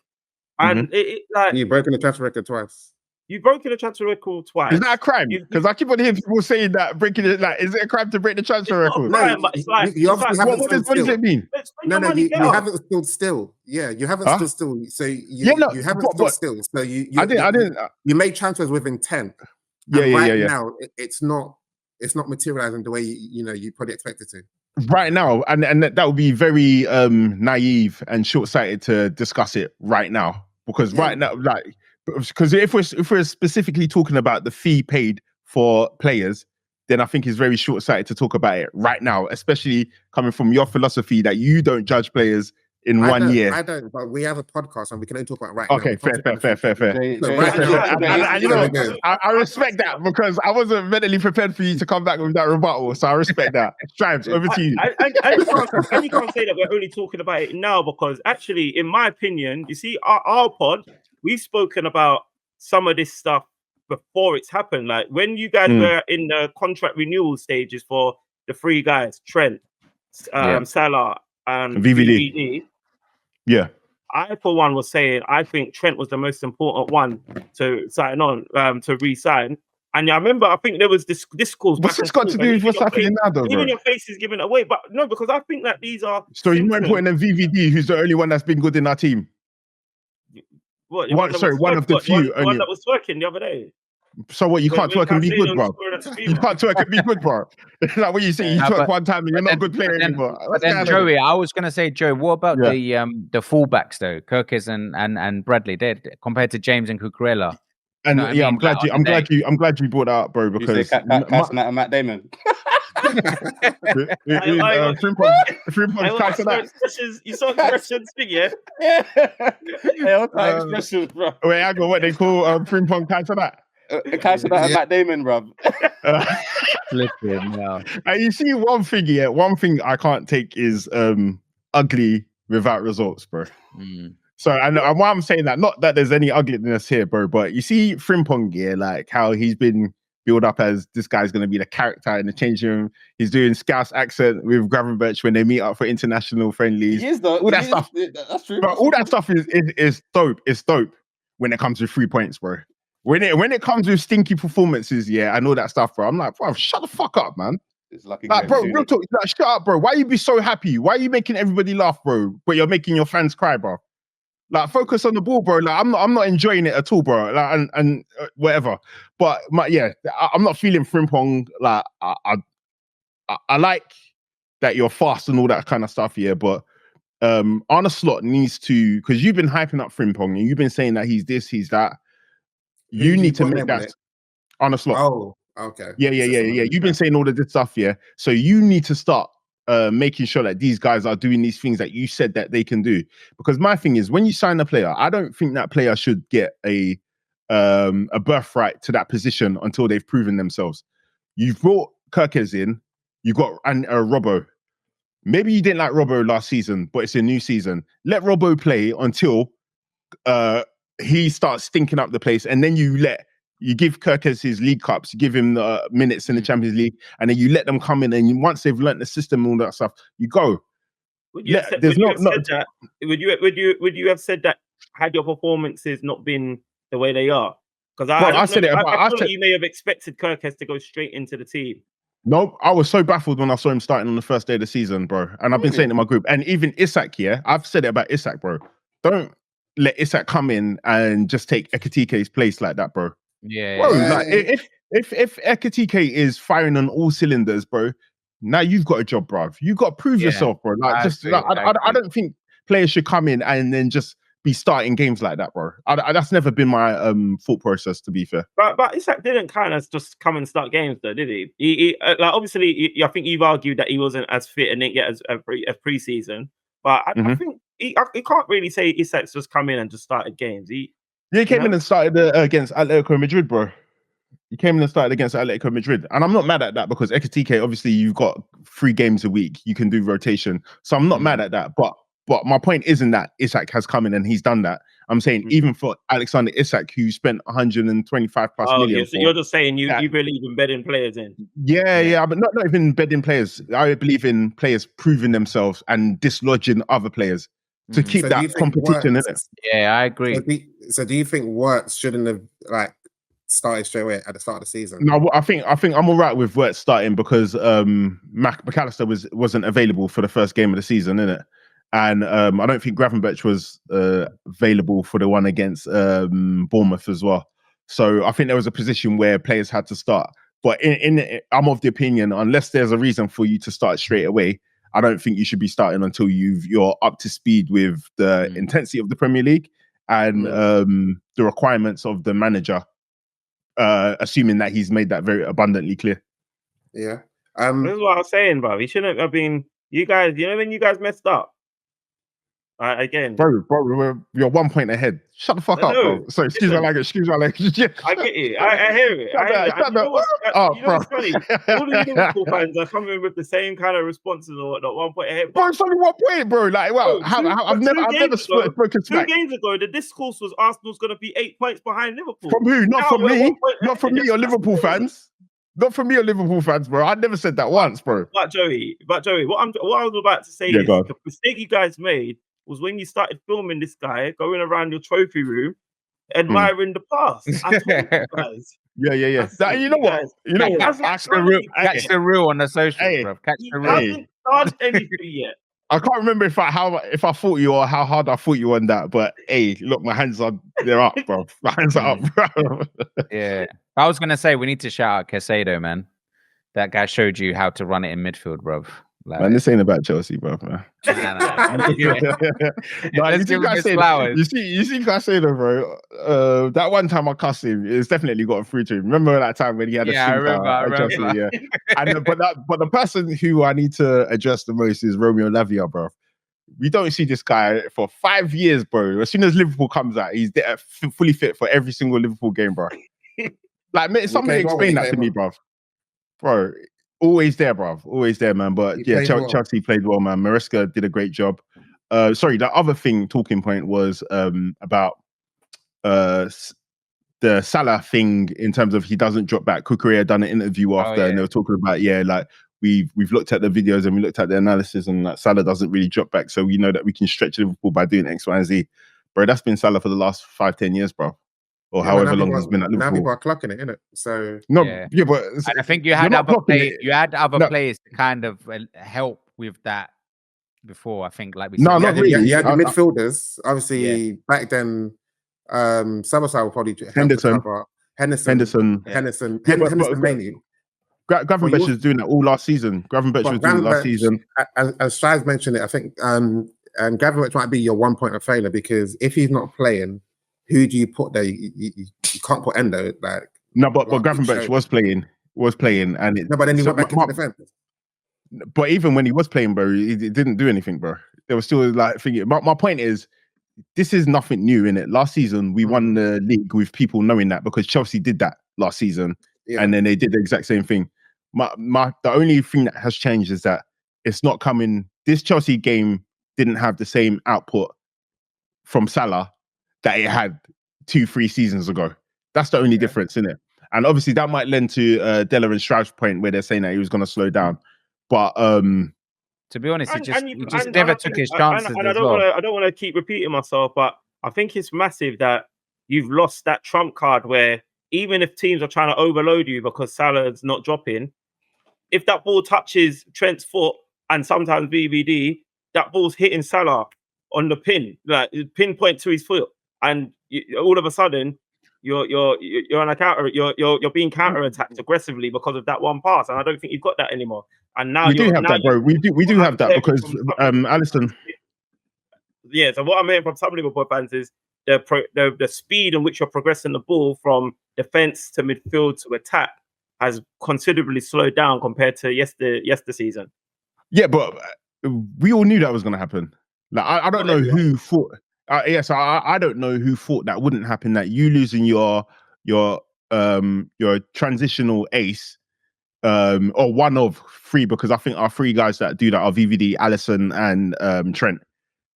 and like you've broken the transfer record twice. You've broken the transfer record twice. Is that a crime? Because I keep on hearing people saying that breaking it, like, is it a crime to break the transfer record? No, you obviously haven't stood still. What does it mean? No, you haven't stood still. Yeah, you haven't stood still. So you haven't stood still. So I didn't. You made transfers with intent. Right now, it's not materializing the way you probably expected to. Right now, and that would be very naive and short-sighted to discuss it right now, because right now, because if we're specifically talking about the fee paid for players, then I think it's very short-sighted to talk about it right now, especially coming from your philosophy that you don't judge players in I 1 don't, year. I don't, but we have a podcast and we can only talk about it right Okay, now. fair. No, right now, And you know, I respect that because I wasn't mentally prepared for you to come back with that rebuttal, so I respect that. Stripes, over to you. And you can't say that we're only talking about it now because actually, in my opinion, you see, our pod, we've spoken about some of this stuff before it's happened. Like when you guys were in the contract renewal stages for the three guys, Trent, Salah, and VVD. Yeah. I, for one, was saying I think Trent was the most important one to sign on, to re-sign. And I remember, I think there was this discourse. What's this got to do with what's happening now, though, bro? Even your face is giving away, but no, because I think that these are. So you're more important than VVD, who's the only one that's been good in our team. What? One of the few. One that was twerking the other day. So what? You can't twerk and be good, bro. You can't twerk and be good, bro. Like what you say, you twerk one time and you're not a good player anymore. But then Joey, I was gonna say, Joe, what about the fullbacks though, Gyökeres and Bradley? They're compared to James and Cucurella. And I'm glad you brought that up, bro, because you say casting out of Matt Damon. You saw expressions thing, yeah? What kind of expressions, bro? Wait, I got what they call Frimpong cancel that. Cancel that Matt Damon, bro. Flipping, yeah. And you see one thing I can't take is ugly without results, bro. So and why I'm saying that, not that there's any ugliness here, bro, but you see Frimpong, like how he's been built up as this guy's going to be the character in the changing room. He's doing Scouse accent with Gravenberch when they meet up for international friendlies. He is though. All that stuff. That's true. But all that stuff is dope. It's dope when it comes to 3 points, bro. When it comes with stinky performances, and all that stuff, bro. I'm like, bro, shut the fuck up, man. It's lucky, like, bro, real talk. Like, shut up, bro. Why you be so happy? Why are you making everybody laugh, bro? But you're making your fans cry, bro. Like, focus on the ball, bro. Like, I'm not enjoying it at all, bro. Like, and whatever. But I'm not feeling Frimpong. Like, I like that you're fast and all that kind of stuff, but Arne Slot needs to, because you've been hyping up Frimpong and you've been saying that he's this, he's that. You need to make that Arne Slot. Oh, okay. Yeah. You've been saying all of this stuff, So you need to start making sure that these guys are doing these things that you said that they can do. Because my thing is, when you sign a player, I don't think that player should get a birthright to that position until they've proven themselves. You've brought Gyökeres in, you got Robbo. Maybe you didn't like Robbo last season, but it's a new season. Let Robbo play until he starts stinking up the place, and then you give Gyökeres his League Cups, you give him the minutes in the Champions League, and then you let them come in, and once they've learnt the system and all that stuff, you go. Would you have said that had your performances not been the way they are? Because I thought you may have expected Gyökeres to go straight into the team. Nope, I was so baffled when I saw him starting on the first day of the season, bro. And I've been saying it in my group, and even Isak, I've said it about Isak, bro. Don't let Isak come in and just take Ekitike's place like that, bro. Bro, like, if Ekitike is firing on all cylinders, bro, now you've got a job, bro. You got to prove yourself, bro. Like, I don't think players should come in and then just be starting games like that, bro. That's never been my thought process, to be fair. But Isak didn't kind of just come and start games, though, did he? He like obviously, I think you've argued that he wasn't as fit and didn't get as pre-season. But I think he can't really say Isak's just come in and just started games. He came in and started against Atletico Madrid, bro. He came in and started against Atletico Madrid. And I'm not mad at that because Ekitike, obviously, you've got 3 games a week. You can do rotation. So I'm not mad at that. But my point isn't that Isak has come in and he's done that. I'm saying even for Alexander Isak, who spent 125 plus million. So you're just saying you believe in bedding players in? Yeah, but not even bedding players. I believe in players proving themselves and dislodging other players to keep that competition in it. Yeah, I agree. So do you think Wirtz shouldn't have started straight away at the start of the season? No, I think I'm all right with Wirtz starting because McAllister wasn't available for the first game of the season, innit? And I don't think Gravenberch was available for the one against Bournemouth as well. So I think there was a position where players had to start. But I'm of the opinion, unless there's a reason for you to start straight away, I don't think you should be starting until you're up to speed with the intensity of the Premier League and the requirements of the manager, assuming that he's made that very abundantly clear. Yeah. This is what I was saying, bro. He shouldn't have been. You guys, when you guys messed up. Again, Bro, you're 1 point ahead. Shut the fuck I up, know. bro. Sorry, excuse my language. I get it. I hear it. I hear it. And you know what's funny? All the Liverpool fans are coming with the same kind of responses or whatnot. 1 point ahead. Bro, it's only 1 point, bro. Like, well, I've never spoken smack. 2 games ago, the discourse was Arsenal's going to be 8 points behind Liverpool. From who? Not from me. Not from me or Liverpool fans. Not from me or Liverpool fans, bro. I never said that once, bro. But Joey, what I was about to say is the mistake you guys made was when you started filming this guy going around your trophy room, admiring the past. I told you guys. Yeah. You know what? Catch the real on the social, bro. Catch the real. He hasn't done anything yet. I can't remember if I fought you or how hard I fought you on that, but hey, look, my hands they're up, bro. My hands are up, bro. Yeah. I was gonna say we need to shout out Caicedo, man. That guy showed you how to run it in midfield, bro. Like, man, this ain't about Chelsea, bro. Man. No. You see Caicedo, bro. That one time I cussed him, it's definitely got through to him. Remember that time when he had I remember. Chelsea, yeah. And but the person who I need to address the most is Romeo Lavia, bro. We don't see this guy for 5 years, bro. As soon as Liverpool comes out, he's there, fully fit for every single Liverpool game, bro. Like, somebody explain that to me, bro. Bro. Always there, bruv. Always there, man. But yeah, Chelsea played well, man. Maresca did a great job. Sorry, the other talking point was about the Salah thing in terms of he doesn't drop back. Kukurea done an interview after, and they were talking about like we've looked at the videos and we looked at the analysis, and like Salah doesn't really drop back, so we know that we can stretch Liverpool by doing X, Y, and Z. Bro, that's been Salah for the last 5-10 years, bro. Or however long he's been at Liverpool. Now people are clocking it, innit? So but I think you had other players to kind of help with that before. I think, like we said, not really. You had the midfielders. Obviously, back then, Sabasai will probably Henderson mainly. Gravenberch is doing that all last season. Gravenberch was doing it last season. As Strives mentioned it, I think and Gravenberch might be your 1 point of failure because if he's not playing, who do you put there? You can't put Endo. Like but Gravenberch was playing, and but then he went back into defense. But even when he was playing, bro, he didn't do anything, bro. There was still like thinking. My point is, this is nothing new in it. Last season, we won the league with people knowing that because Chelsea did that last season, and then they did the exact same thing. The only thing that has changed is that it's not coming. This Chelsea game didn't have the same output from Salah that it had 2-3 seasons ago. That's the only difference in it. And obviously that might lend to Della and Stroud's point where they're saying that he was going to slow down. But to be honest, he just never took his chances. And I don't want to keep repeating myself, but I think it's massive that you've lost that trump card where even if teams are trying to overload you because Salah's not dropping, if that ball touches Trent's foot and sometimes BVD, that ball's hitting Salah on the pin, like pinpoint to his foot. And all of a sudden, you're on a counter. You're being counter-attacked aggressively because of that one pass, and I don't think you've got that anymore. And now we do have that, bro. We do have that because Alisson. Yeah. So what I'm hearing from some Liverpool fans is the speed in which you're progressing the ball from defense to midfield to attack has considerably slowed down compared to yesterday season. Yeah, but we all knew that was going to happen. Like I don't know who thought. So I don't know who thought that wouldn't happen. That you losing your transitional ace, or one of 3, because I think our 3 guys that do that are VVD, Alisson, and Trent.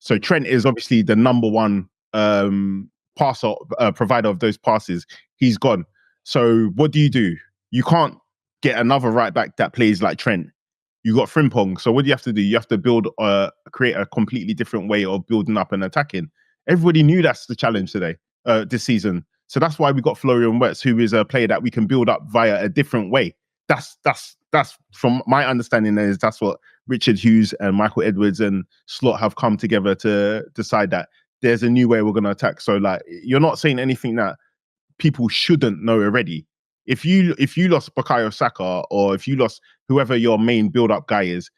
So Trent is obviously the number 1 passer provider of those passes. He's gone. So what do? You can't get another right back that plays like Trent. You got Frimpong. So what do you have to do? You have to create a completely different way of building up and attacking. Everybody knew that's the challenge today, this season. So that's why we got Florian Wirtz, who is a player that we can build up via a different way. That's from my understanding is that's what Richard Hughes and Michael Edwards and Slot have come together to decide that there's a new way we're going to attack. So like, you're not saying anything that people shouldn't know already. If you lost Bukayo Saka or if you lost whoever your main build-up guy is,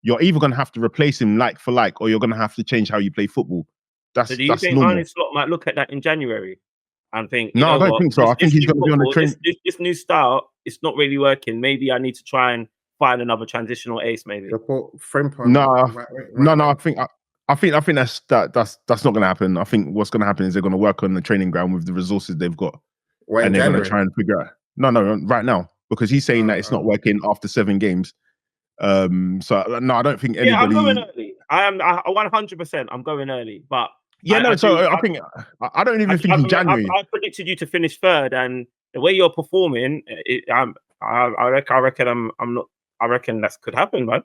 you're either going to have to replace him like for like, or you're going to have to change how you play football. So do you think Arne Slot might look at that in January and think, No, I don't think so. I think he's going to be on the train. This new style, it's not really working. Maybe I need to try and find another transitional ace. Maybe. No. I think that's not going to happen. I think what's going to happen is they're going to work on the training ground with the resources they've got, and they're going to try and figure out. No, right now, because he's saying that it's not working after 7 games. So no, I don't think anybody. Yeah, I'm going early. I 100%. I'm going early, but I think I don't even think in January. I predicted you to finish 3rd, and the way you're performing, I reckon that could happen, man.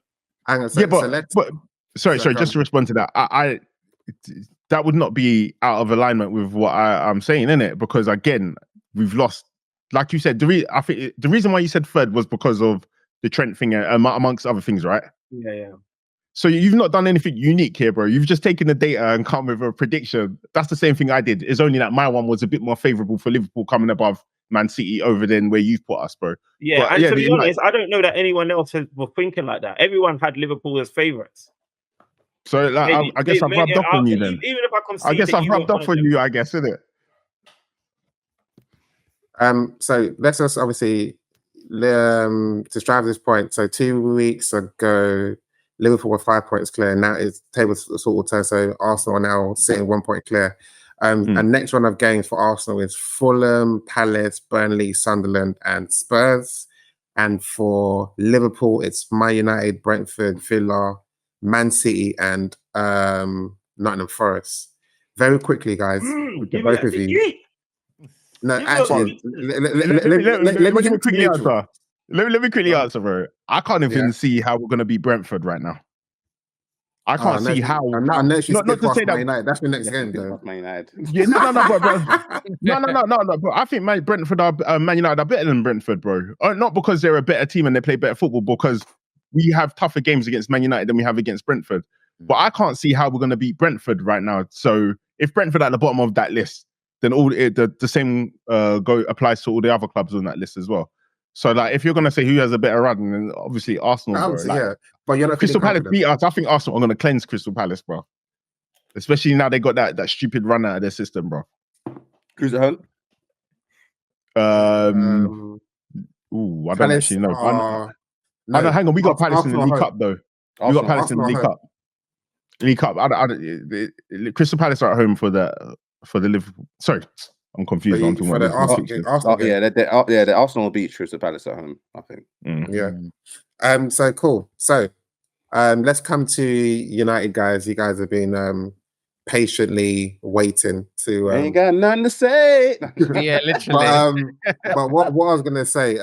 Sorry, just to respond to that, I that would not be out of alignment with what I'm saying, innit? Because again, we've lost, like you said. I think the reason why you said 3rd was because of the Trent thing, amongst other things, right? Yeah. So you've not done anything unique here, bro. You've just taken the data and come with a prediction. That's the same thing I did. It's only that my one was a bit more favourable for Liverpool coming above Man City over than where you've put us, bro. Yeah, but, and to be honest, I don't know that anyone else was thinking like that. Everyone had Liverpool as favourites. So like, I guess I've rubbed off on you then. Even if I concede, I guess I've rubbed off on you, I guess, isn't it? So let's just obviously to strive this point. So 2 weeks ago, Liverpool were 5 points clear. Now it's table sort of turn. So Arsenal are now sitting 1 point clear. And next run of games for Arsenal is Fulham, Palace, Burnley, Sunderland, and Spurs. And for Liverpool, it's Man United, Brentford, Villa, Man City, and Nottingham Forest. Very quickly, guys, both of you. No, actually, let me quickly answer. Let me quickly answer, bro. I can't even see how we're going to beat Brentford right now. I can't see how. Not to say that. United. That's the next game, though. Man United. Yeah, no. But I think Man United are better than Brentford, bro. Not because they're a better team and they play better football, because we have tougher games against Man United than we have against Brentford. But I can't see how we're going to beat Brentford right now. So if Brentford at the bottom of that list, then the same applies to all the other clubs on that list as well. So like, if you're going to say who has a better run, then obviously Arsenal. Bro. Like, but you're not Crystal Palace beat us. I think Arsenal are going to cleanse Crystal Palace, bro. Especially now they got that stupid run out of their system, bro. Who's at home? I don't actually know. No, hang on. We got Palace in the League Cup, though. We got Palace in the League Cup. Crystal Palace are at home for the Liverpool. Sorry, I'm confused. I'm talking about Arsenal. The Arsenal will beat Crystal Palace at home, I think. Yeah. So cool. So let's come to United, guys. You guys have been patiently waiting to. Ain't got nothing to say. Yeah, literally. But what I was gonna say.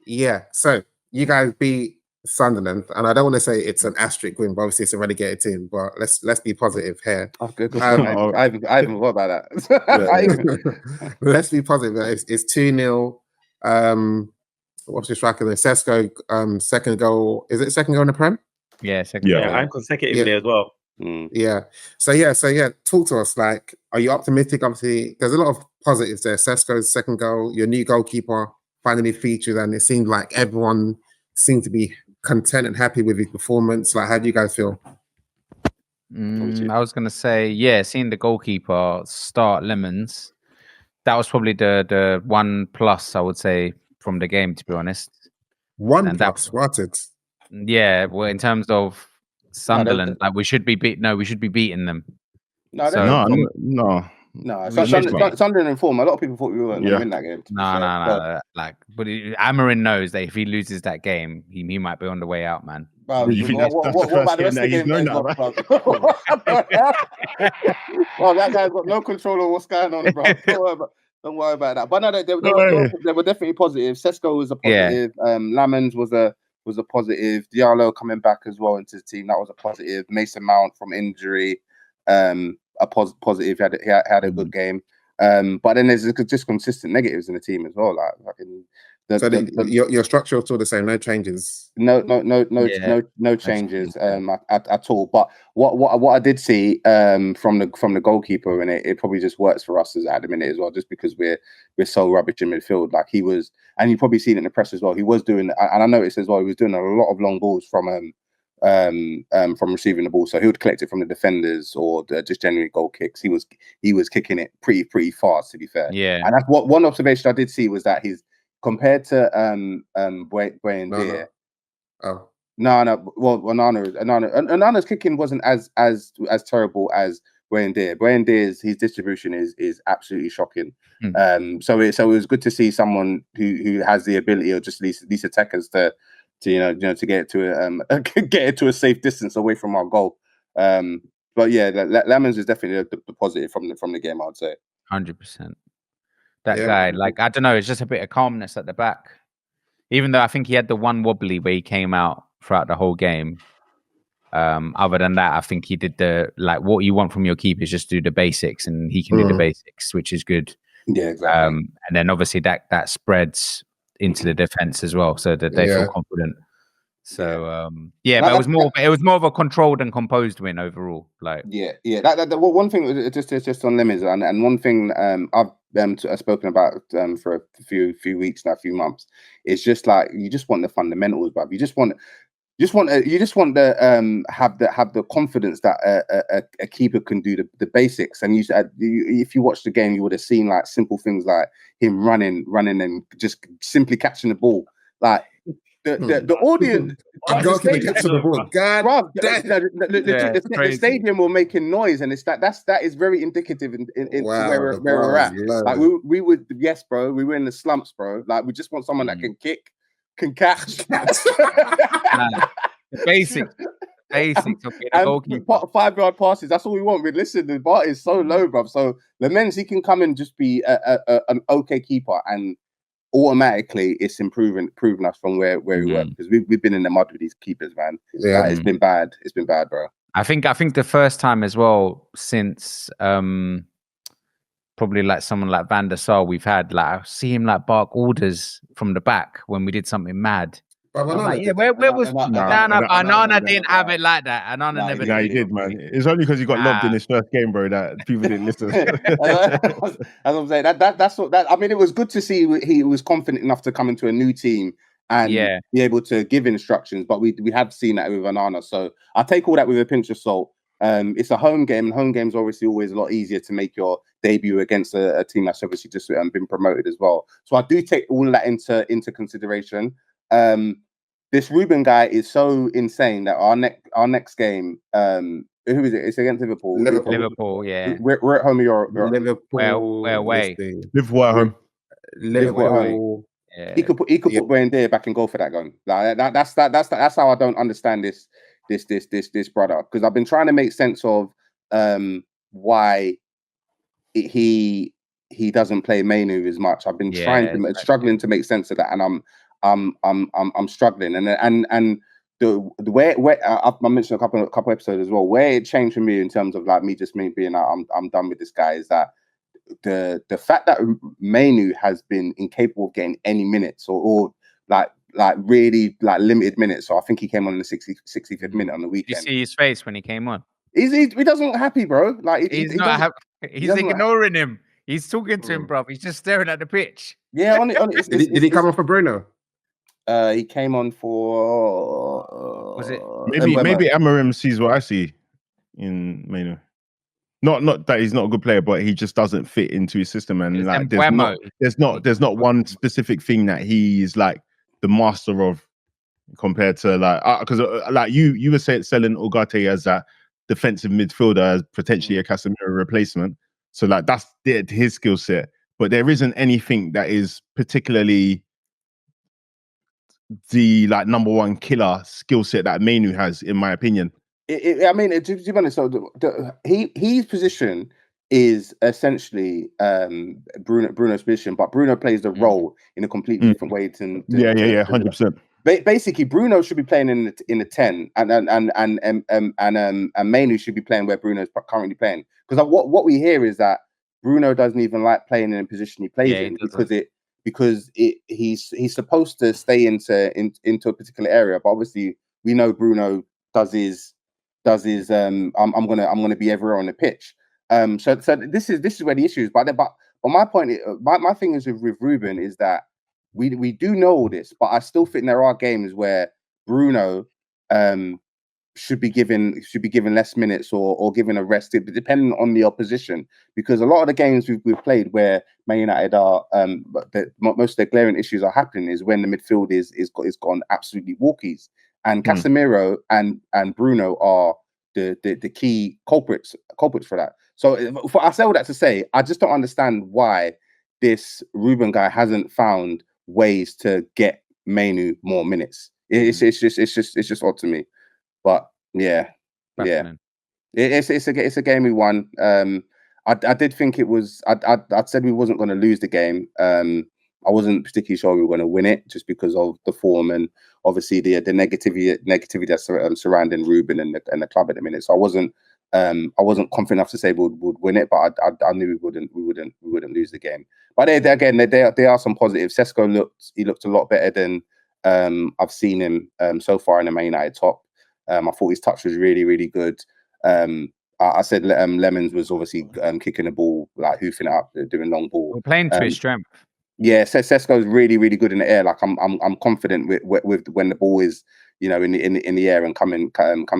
Yeah. So you guys beat Sunderland, and I don't want to say it's an asterisk win, but obviously it's a relegated team. But let's be positive here. Oh, good. I even thought about that. Let's be positive. It's 2-0. What's the striker there? Sesko, second goal. Is it second goal in the Prem? Yeah, second goal. And consecutively as well. Yeah. So talk to us. Like, are you optimistic? Obviously, there's a lot of positives there. Sesko's second goal, your new goalkeeper finally featured, and it seemed like everyone seemed to be content and happy with his performance. Like, how do you guys feel? I was gonna say, seeing the goalkeeper start Lemans, that was probably the 1+ I would say from the game, to be honest. 1+, what it? Yeah, well, in terms of Sunderland, like we should be beating them. No. Sunderland in form. A lot of people thought we weren't going to win that game. No. Like, but Amarin knows that if he loses that game, he might be on the way out, man. Well, you think that's the first game that he's known now, Well, that guy's got no control of what's going on, bro. Don't worry about that. But no, they were definitely positive. Sesko was a positive. Lemans was a positive. Diallo coming back as well into the team, that was a positive. Mason Mount from injury, a positive. He had a good game. But then there's just consistent negatives in the team as well. Your structure is still the same. No changes. No changes at all. But what I did see from the goalkeeper, and it probably just works for us at the minute as well, just because we're so rubbish in midfield. Like he was, and you probably seen it in the press as well. He was doing, and I noticed as well, he was doing a lot of long balls from from receiving the ball. So he would collect it from the defenders or just generally goal kicks. He was kicking it pretty fast, to be fair. Yeah. And that's what one observation I did see was that he's compared to Buendia. Oh, No. Well, Onana's kicking wasn't as terrible as Buendia. Buendia's his distribution is absolutely shocking. So it was good to see someone who has the ability, or just these attackers to get it to a safe distance away from our goal. But yeah, Lemans is definitely the positive from the game, I'd say. 100%. That guy, like, I don't know, it's just a bit of calmness at the back. Even though I think he had the one wobbly where he came out throughout the whole game. Other than that, I think he did what you want from your keeper is just do the basics, and he can do the basics, which is good. Yeah, exactly. And then obviously that spreads into the defense as well, so that they feel confident. So but it was more of a controlled and composed win overall. Like that one thing just on Lemans, and one thing I've spoken about for a few weeks now, a few months. It's just like you just want the fundamentals, bruv. You just want to have the confidence that a keeper can do the basics. And if you watch the game, you would have seen like simple things like him running and just simply catching the ball. Like the audience, the stadium were making noise, and that is very indicative in where we're at. Like we would, yes, bro, we were in the slumps, bro. Like we just want someone that can kick, can catch. The basics of being a goalkeeper. 5-yard passes, that's all we want. Listen, the bar is so low, bruv. So Lemans, he can come and just be an okay keeper, and automatically it's improving us from where we were, because we've been in the mud with these keepers, man. Yeah, it's been bad, bro. I think the first time as well since probably like someone like Van der Sar, we've had I see him like bark orders from the back when we did something mad. Where was Anana didn't have it like that. Anana never did. No, he did, man. It's only because he got lobbed in his first game, bro, that people didn't listen. As I'm saying, that's what I mean. It was good to see he was confident enough to come into a new team and be able to give instructions. But we have seen that with Anana, so I take all that with a pinch of salt. It's a home game, and home games are obviously always a lot easier to make your debut against a team that's obviously just been promoted as well. So I do take all of that into consideration. This Ruben guy is so insane that our next game, who is it? It's against Liverpool. Liverpool, yeah. We're at home. You're Liverpool. We're away. Liverpool at home. Liverpool at home. Yeah. He could put Buendia back in goal for that game. Like that's how I don't understand this brother, because I've been trying to make sense of why he doesn't play Mainu as much. I've been struggling to make sense of that, and I'm struggling, and the way I mentioned a couple episodes as well, where it changed for me in terms of like me being I'm done with this guy, is that the fact that Mainu has been incapable of getting any minutes or like really like limited minutes. So I think he came on in the 65th minute on the weekend. Did you see his face when he came on? He doesn't look happy, bro. Like he's not happy. He's ignoring him. He's talking to him, bro. He's just staring at the pitch. Yeah, did he come on for Bruno? He came on for was it maybe Amorim sees what I see in Mainu. Not that he's not a good player, but he just doesn't fit into his system, and like there's not one specific thing that he's like the master of compared to like because like you were selling Ugarte as that defensive midfielder as potentially a Casemiro replacement. So like that's his skill set, but there isn't anything that is particularly the like number one killer skill set that Mainu has, in my opinion. I mean, to be honest, so his position is essentially Bruno's position, but Bruno plays the role in a completely different way to 100%. Basically, Bruno should be playing in the 10, and Mainu should be playing where Bruno's currently playing. Because what we hear is that Bruno doesn't even like playing in a position he plays in because he's supposed to stay into a particular area, but obviously we know Bruno does his I'm gonna be everywhere on the pitch. So this is where the issue is. But my point, my thing is with Ruben is that we do know all this, but I still think there are games where Bruno should be given less minutes or given a rest, depending on the opposition. Because a lot of the games we've played where Man United are, most of their glaring issues are happening is when the midfield is gone absolutely walkies, and Casemiro and Bruno are the key culprits for that. So I say all that to say, I just don't understand why this Ruben guy hasn't found ways to get Mainu more minutes. It's just odd to me. But it's a game we won. I did think it was. I said we wasn't going to lose the game. I wasn't particularly sure we were going to win it just because of the form and obviously the negativity that's surrounding Ruben and the club at the minute. So I wasn't confident enough to say we would win it, but I knew we wouldn't lose the game. But there are some positives. Sesko looked a lot better than I've seen him so far in the Man United top. I thought his touch was really, really good. I said Lemans was obviously kicking the ball, like hoofing it up, doing long ball. We're playing to his strength. Yeah, Sesko is really, really good in the air. Like I'm confident with when the ball is, in the air and coming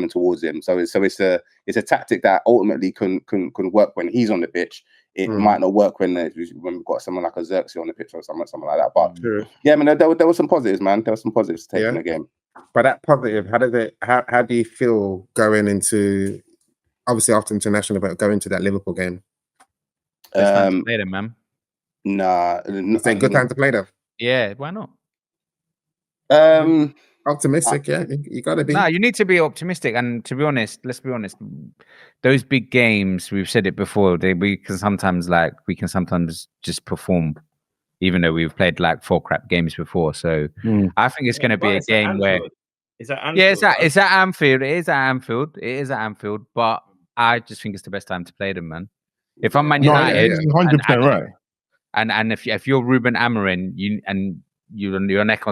towards him. So it's a tactic that ultimately can work when he's on the pitch. It might not work when we've got someone like a Xerxes on the pitch or something like that. But yeah, man, there were some positives, man. There were some positives to take in the game. But that positive, how do you feel going into, obviously after international, but going to that Liverpool game? Best time to play them, man. Nah, it's a good time to play them. Yeah, why not? Optimistic, yeah. You gotta be. Nah, you need to be optimistic. And to be honest, let's be honest. Those big games, we've said it before. We can sometimes just perform, even though we've played like 4 crap games before. So I think it's going to be a game where. Is that Anfield? Yeah, it's at Anfield. It is at Anfield. But I just think it's the best time to play them, man. If I'm Man United, 100% right. And if you're Ruben Amorim, your neck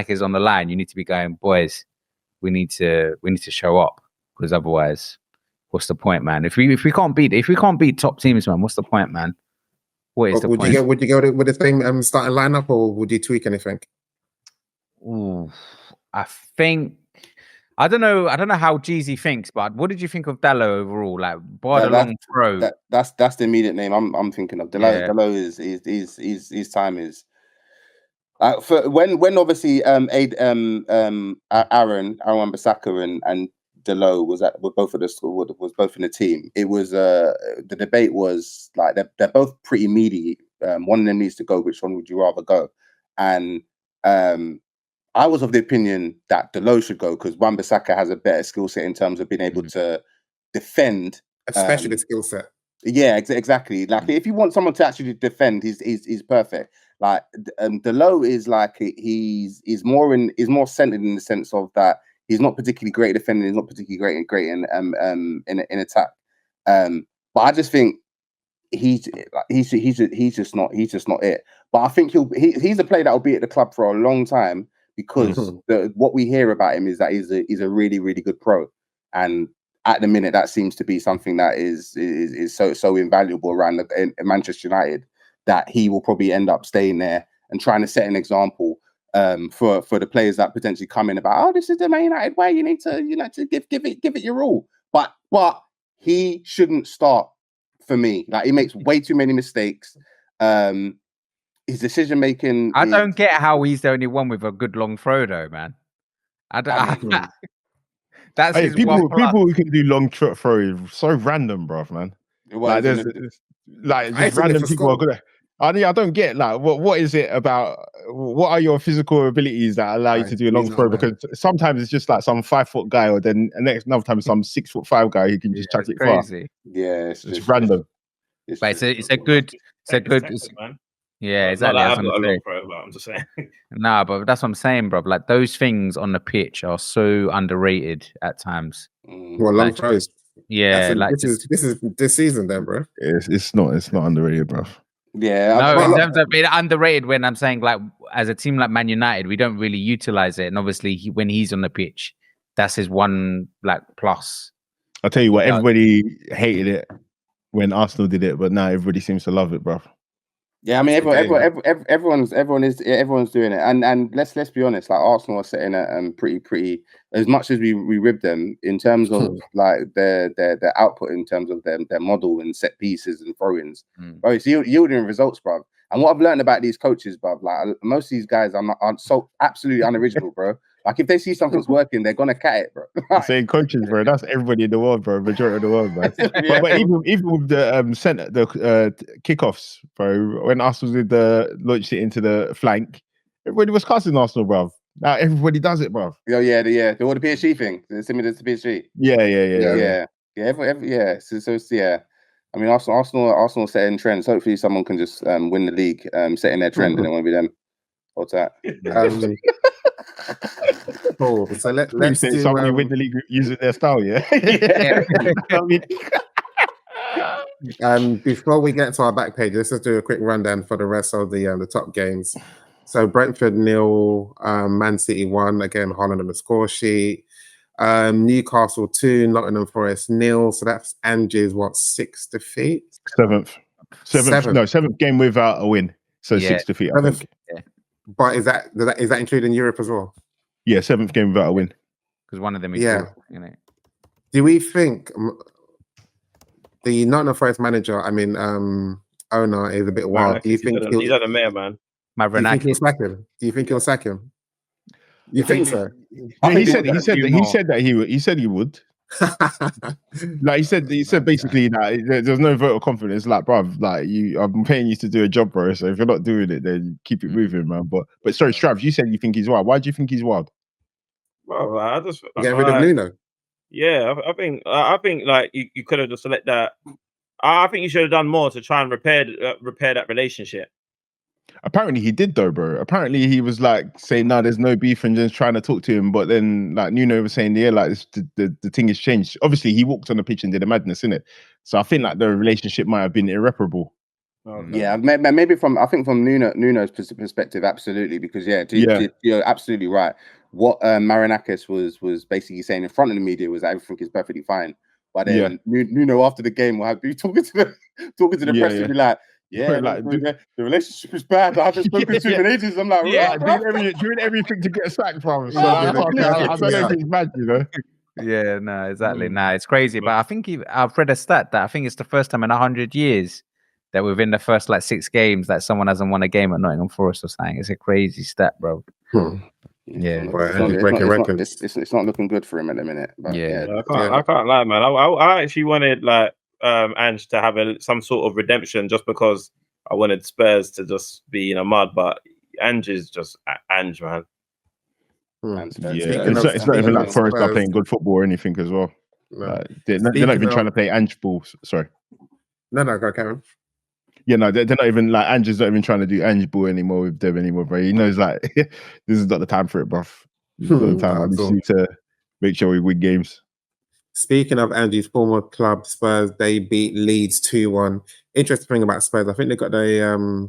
is on the line, you need to be going, boys, we need to show up, because otherwise, what's the point, man? If we can't beat top teams, man, what's the point, man? What is the point? Would you go with the same starting lineup, or would you tweak anything? Ooh, I don't know how Jeezy thinks, but what did you think of Dalot overall? Like, the long throw. That's the immediate name I'm thinking of. Dalot is his time is. For when obviously Aaron Wan-Bissaka and Dalot were both in the team. It was the debate was like they're both pretty meaty. One of them needs to go. Which one would you rather go? And I was of the opinion that Dalot should go because Wan-Bissaka has a better skill set in terms of being able to defend, especially the skill set. Yeah, exactly. Like if you want someone to actually defend, he's perfect. Like Dalot is like he's more centered in the sense of that he's not particularly great at defending, he's not particularly great in attack. But I just think he's just not it. But I think he's a player that will be at the club for a long time because what we hear about him is that he's a really, really good pro, and at the minute that seems to be something that is so invaluable around Manchester United that he will probably end up staying there and trying to set an example for the players that potentially come in about, this is the Man United way, you need to give it your all. But he shouldn't start for me. Like he makes way too many mistakes. His decision making. I don't get how he's the only one with a good long throw, though, man. That's people who can do long throw is so random, bruv, man. Like just random people are good. I don't get like what is it about? What are your physical abilities that allow you to do a long throw? Because sometimes it's just like some 5-foot guy, or then another time some 6'5" guy who can just chuck it far. Yeah, it's just random. But it's a good. Yeah, exactly. I've got a long throw, but I'm just saying. Nah, but that's what I'm saying, bro. Like those things on the pitch are so underrated at times. Well, long throws. Yeah, this is this season, then, bro. It's not underrated, bro. Yeah, no, in terms of being underrated, when I'm saying like as a team like Man United, we don't really utilize it, and obviously when he's on the pitch, that's his one like plus. I'll tell you what, everybody hated it when Arsenal did it, but now everybody seems to love it, bro. Yeah, I mean, That's the game. everyone's doing it, and let's be honest. Like Arsenal are setting a pretty as much as we rib them in terms of like their output in terms of their model and set pieces and throw-ins. Bro, it's yielding results, bro. And what I've learned about these coaches, bro, like most of these guys are so absolutely unoriginal, bro. Like if they see something's working, they're gonna cat it, bro. Saying coaches, bro. That's everybody in the world, bro. Majority of the world, man. Yeah. But even with the center, the kickoffs, bro. When Arsenal did launched it into the flank, everybody was casting Arsenal, bro. Now everybody does it, bro. Oh yeah, the PSG thing. Similar to PSG. Yeah. Yeah. So yeah. I mean, Arsenal setting trends. Hopefully, someone can just win the league, setting their trend, and it won't be them. What's that? Cool. So let's do somebody win the league using their style, yeah. Before we get to our back page, let's just do a quick rundown for the rest of the top games. So Brentford 0, Man City 1. Again, Haaland on the score sheet. Newcastle 2, Nottingham Forest 0. So that's Ange's sixth defeat? Seventh game without a win. So 6 defeat, I think. Yeah. But is that including Europe as well? Yeah, 7th game without a win. Because one of them is Do we think the Nottingham Forest manager, owner, is a bit wild? Do you think he's at the mayor, man? Do you think he'll sack him? You think so? He said that he said he would. Like he said basically that there's no vote of confidence. Like, bruv, like I'm paying you to do a job, bro. So if you're not doing it, then keep it moving, man. But sorry, Strav, you said you think he's wild. Why do you think he's wild? Well, I just get rid of Nuno. Yeah, I think like you could have just let that. I think you should have done more to try and repair that relationship. Apparently he did though, bro. Apparently he was like saying, "No, there's no beef," and just trying to talk to him. But then, like Nuno was saying, "Yeah, like the thing has changed." Obviously, he walked on the pitch and did a madness, innit? So I think like the relationship might have been irreparable. Okay. Yeah, maybe from Nuno's perspective, absolutely, because you're absolutely right. What Marinakis was basically saying in front of the media was that everything is perfectly fine. But then Nuno after the game will be talking to the press and be like. Yeah, like, the relationship is bad. I haven't spoken to him in ages. I'm like, doing everything to get sacked from. So I don't know if he's mad, you know. Yeah, no, exactly. Nah, it's crazy. But I think I've read a stat that I think it's the first time in 100 years that within the first 6 games that someone hasn't won a game at Nottingham Forest or something. It's a crazy stat, bro. Yeah, it's not looking good for him at the minute. But I can't lie, man. I actually wanted Ange to have some sort of redemption just because I wanted Spurs to just be in a mud, but Ange is just Ange, man. It's not even like Forest are playing good football or anything as well. No. They're not even trying to play Ange ball. Sorry. No, go Karen. Yeah, no, they're not even like Ange's not even trying to do Ange ball anymore with them anymore, bro. He knows like this is not the time for it, bruv. This is not the time. We just need to make sure we win games. Speaking of Ange's former club, Spurs, they beat Leeds 2-1. Interesting thing about Spurs, I think they got the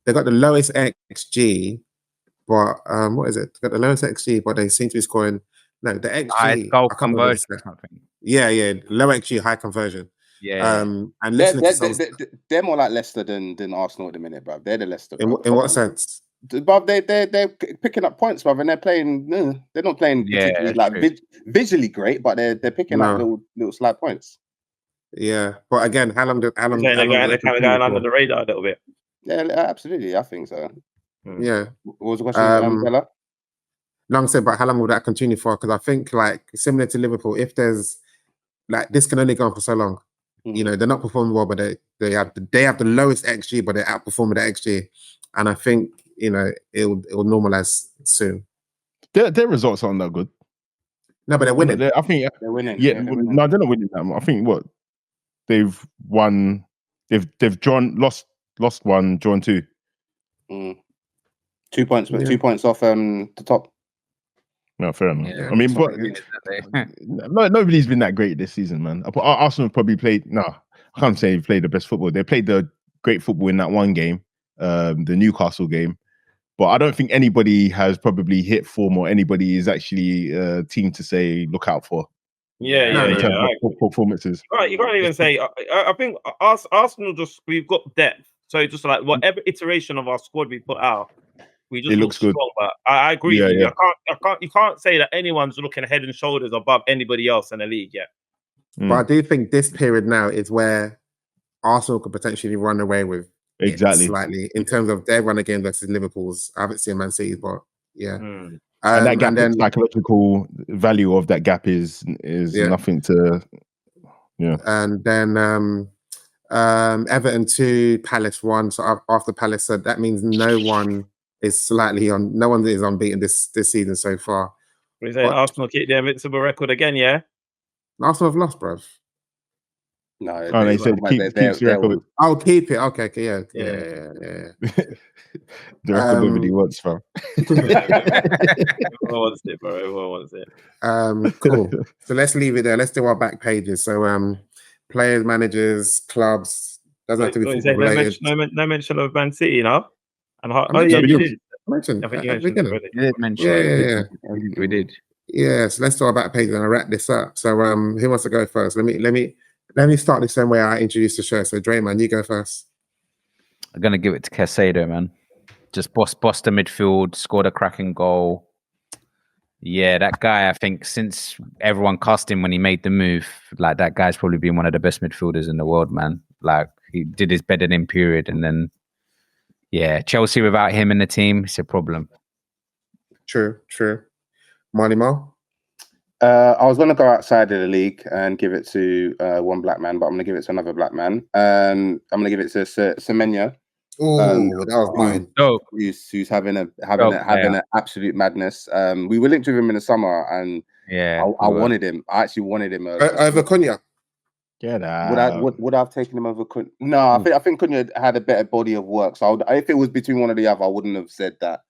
lowest XG, but what is it? They got the lowest XG, but they seem to be scoring. No, the XG high goal conversion. Yeah, low XG, high conversion. Yeah. And they're more like Leicester than Arsenal at the minute, bro. They're the Leicester. In what sense? But they're picking up points, brother, and they're playing. They're not playing particularly visually great, but they're picking up little slight points. Yeah, but again, how long? They're kind of going under the radar a little bit. Yeah, absolutely. I think so. Yeah. What was the question, Bella? Long said, but how long will that continue for? Because I think, similar to Liverpool, if there's this can only go on for so long. You know, they're not performing well, but they have the lowest XG, but they're outperforming the XG, and I think it'll normalize soon. Their results aren't that good. No, but they're winning. I think they're winning. Yeah, no, they're not winning that much. I think they've won. They've lost 1, drawn 2. 2 points, but 2 points off the top. No, fair enough. Yeah, I mean, but nobody's been that great this season, man. Arsenal probably played. No, I can't say they played the best football. They played the great football in that one game, the Newcastle game. But I don't think anybody has probably hit form or anybody is actually a team to say look out for. In terms of performances. Right, you can't even say. I think Arsenal we've got depth. So just like whatever iteration of our squad we put out, we just It look looks good. strong. But I agree Yeah, with you. yeah. You can't say that anyone's looking head and shoulders above anybody else in the league yet. But I do think this period now is where Arsenal could potentially run away with it Exactly. slightly in terms of their run again versus Liverpool's. I haven't seen Man City's, but yeah. And that gap, then psychological value of that gap is nothing to. Yeah. And then Everton 2, Palace 1. So after Palace, so that means no one is unbeaten this season so far. We say Arsenal keep the invincible record again, yeah? Arsenal have lost, bruv. No, they said keeps the record. I'll keep it. Okay, yeah. The record nobody wants, fam. Everyone wants it, bro. Everyone wants it. Cool. So let's leave it there. Let's do our back pages. So players, managers, clubs. Doesn't have to be football related. No mention of Man City, no? And you did. mentioned. I think you mentioned it already. We did mention it. Yeah. I think we did. Yeah, so let's do our back page and I'll wrap this up. So who wants to go first? Let me start the same way I introduced the show. So Draymond, you go first. I'm gonna give it to Caicedo, man. Just boss the midfield, scored a cracking goal. Yeah, that guy, I think since everyone cast him when he made the move, like that guy's probably been one of the best midfielders in the world, man. Like he did his bedding in period, and then Chelsea without him in the team, it's a problem. True. Marley Mar? I was going to go outside of the league and give it to one black man, but I'm going to give it to another black man. I'm going to give it to Semenyo. Oh, that was mine. Who's having an absolute madness. We were linked with him in the summer, and I wanted him. I actually wanted him over Cunha. Get out. Would I have taken him over Cunha? No, I think Cunha had a better body of work. So if it was between one or the other, I wouldn't have said that.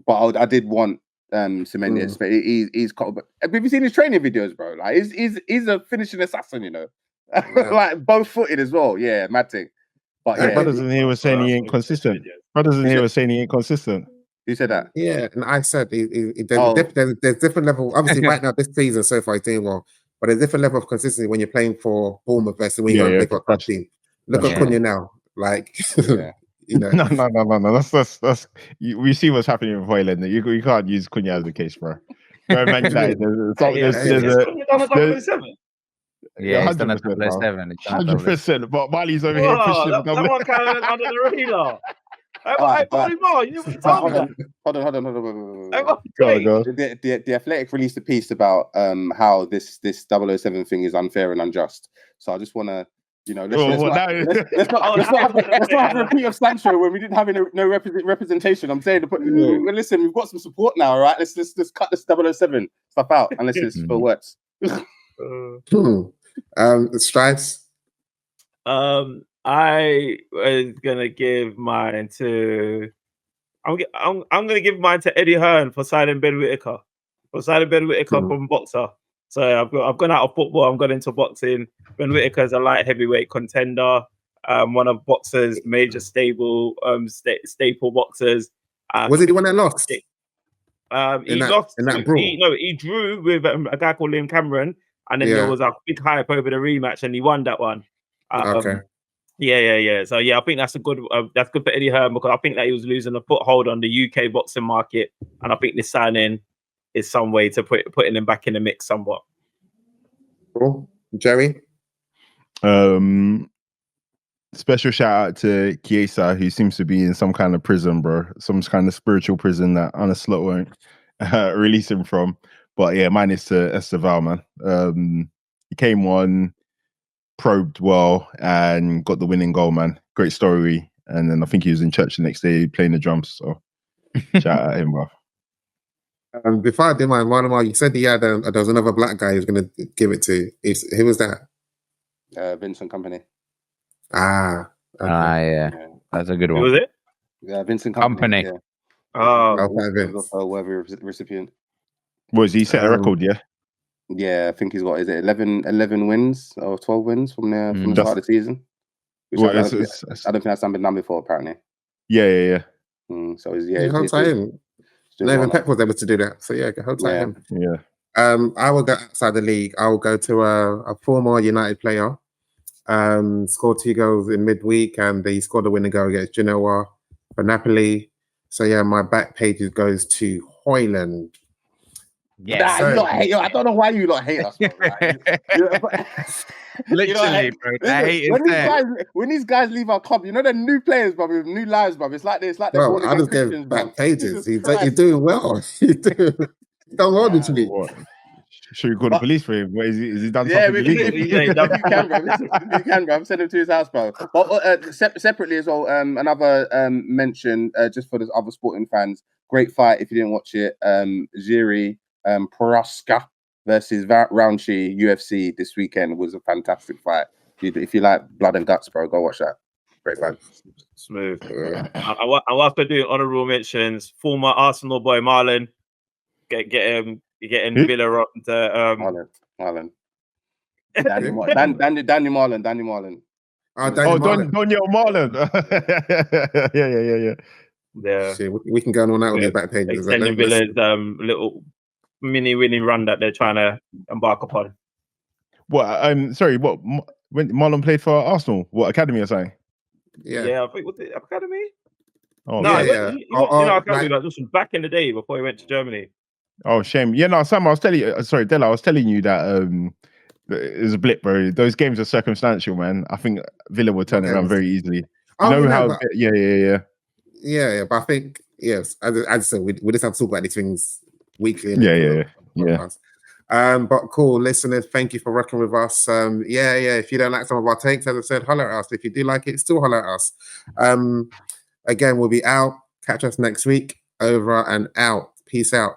But I did want Semenyo. He's have you seen his training videos, bro? Like he's a finishing assassin, you know. Like both footed as well. Yeah, mad thing. But brothers in here were saying he ain't consistent. Who said that? Yeah, and I said there's different level. Obviously, right now this season so far he's doing well, but there's different level of consistency when you're playing for Bournemouth versus when you're play for a club team. Look at Cunha now, like you know. No. That's we see what's happening in Hoyland. You can't use Cunha as the case, bro. Man United, Yeah, he's done a 7. 100%. But Marley's over here pushing. Someone coming under the radar. Hold on. Go. The Athletic released a piece about how this 007 thing is unfair and unjust. So I just want to, let's not have a repeat of Sancho when we didn't have no representation. I'm saying, listen, we've got some support now, all right? Let's cut this 007 stuff out unless it's for words. Strides. I was gonna give mine to. I'm gonna give mine to Eddie Hearn for signing Ben Whittaker. From Boxer. So I've gone out of football. I'm gone into boxing. Ben Whittaker is a light heavyweight contender. One of Boxer's major staple boxers. Was he the one that lost? He lost in that brawl. He drew with a guy called Liam Cameron, and then there was a big hype over the rematch, and he won that one. Okay. Yeah. So I think that's good for Eddie Hearn, because I think that he was losing a foothold on the UK boxing market, and I think this signing is some way to putting him back in the mix somewhat. Cool. Jerry? Special shout out to Chiesa, who seems to be in some kind of prison, bro. Some kind of spiritual prison that Arne won't release him from. But yeah, mine is to Esteval, man. He came on, probed well, and got the winning goal, man. Great story. And then I think he was in church the next day playing the drums. So shout out him, bro. Before I did mine, you said there was another black guy who's going to give it to. Who was that? Vincent Kompany. Okay. Yeah. That's a good one. Who was it? Yeah, Vincent Kompany. Company. Yeah. A worthy recipient. Was he set a record? Yeah. Yeah, I think he's got 11 wins or 12 wins from the start of the season. Which I don't think that's been done before, apparently. Yeah. So he's hold tight him. Not even Pep was able to do that. So hold tight him. Yeah. I will go outside the league. I will go to a former United player. Scored 2 goals in midweek, and he scored a winning goal against Genoa for Napoli. So yeah, my back page goes to Hoyland. Yeah, Nah, you lot hate. I don't know why you lot hate us, bro. literally, bro. I hate when these guys leave our club, you know they're new players, bro, with new lives, bro. It's like they're Bro, born I again just Christians, gave bro. back pages. Jesus You're Christ. doing well. You're done well this week. What? Should we call the police for him? What, is he done Yeah, something if illegal? you can, bro. If you can, bro. I'm sending him to his house, bro. But separately as well, another mention just for the other sporting fans. Great fight if you didn't watch it. Jiri Prohaska versus Roundtree UFC this weekend was a fantastic fight. If you like blood and guts, bro, go watch that. Great fight. Smooth. I was doing honorable mentions. Former Arsenal boy Marlon, getting Villa up to Marlon. Danny Marlon. Daniel Marlon. Yeah. Shit, we can go on that with these back pages. extending Villa's little mini winning run that they're trying to embark upon. What? Sorry. What? When Marlon played for Arsenal? What academy or something? Yeah. I think was it academy? Oh, No, yeah. he was academy like just back in the day before he went to Germany. Oh, shame. Yeah, no, Sam, I was telling you. Sorry, Della, I was telling you that it was a blip, bro. Those games are circumstantial, man. I think Villa will turn it around very easily. Yeah, but I think yes, as I said, we just have to talk about these things weekly. Yeah. But cool, listeners, thank you for rocking with us. If you don't like some of our takes, as I said, holler at us. If you do like it, still holler at us. Again, we'll be out. Catch us next week. Over and out. Peace out.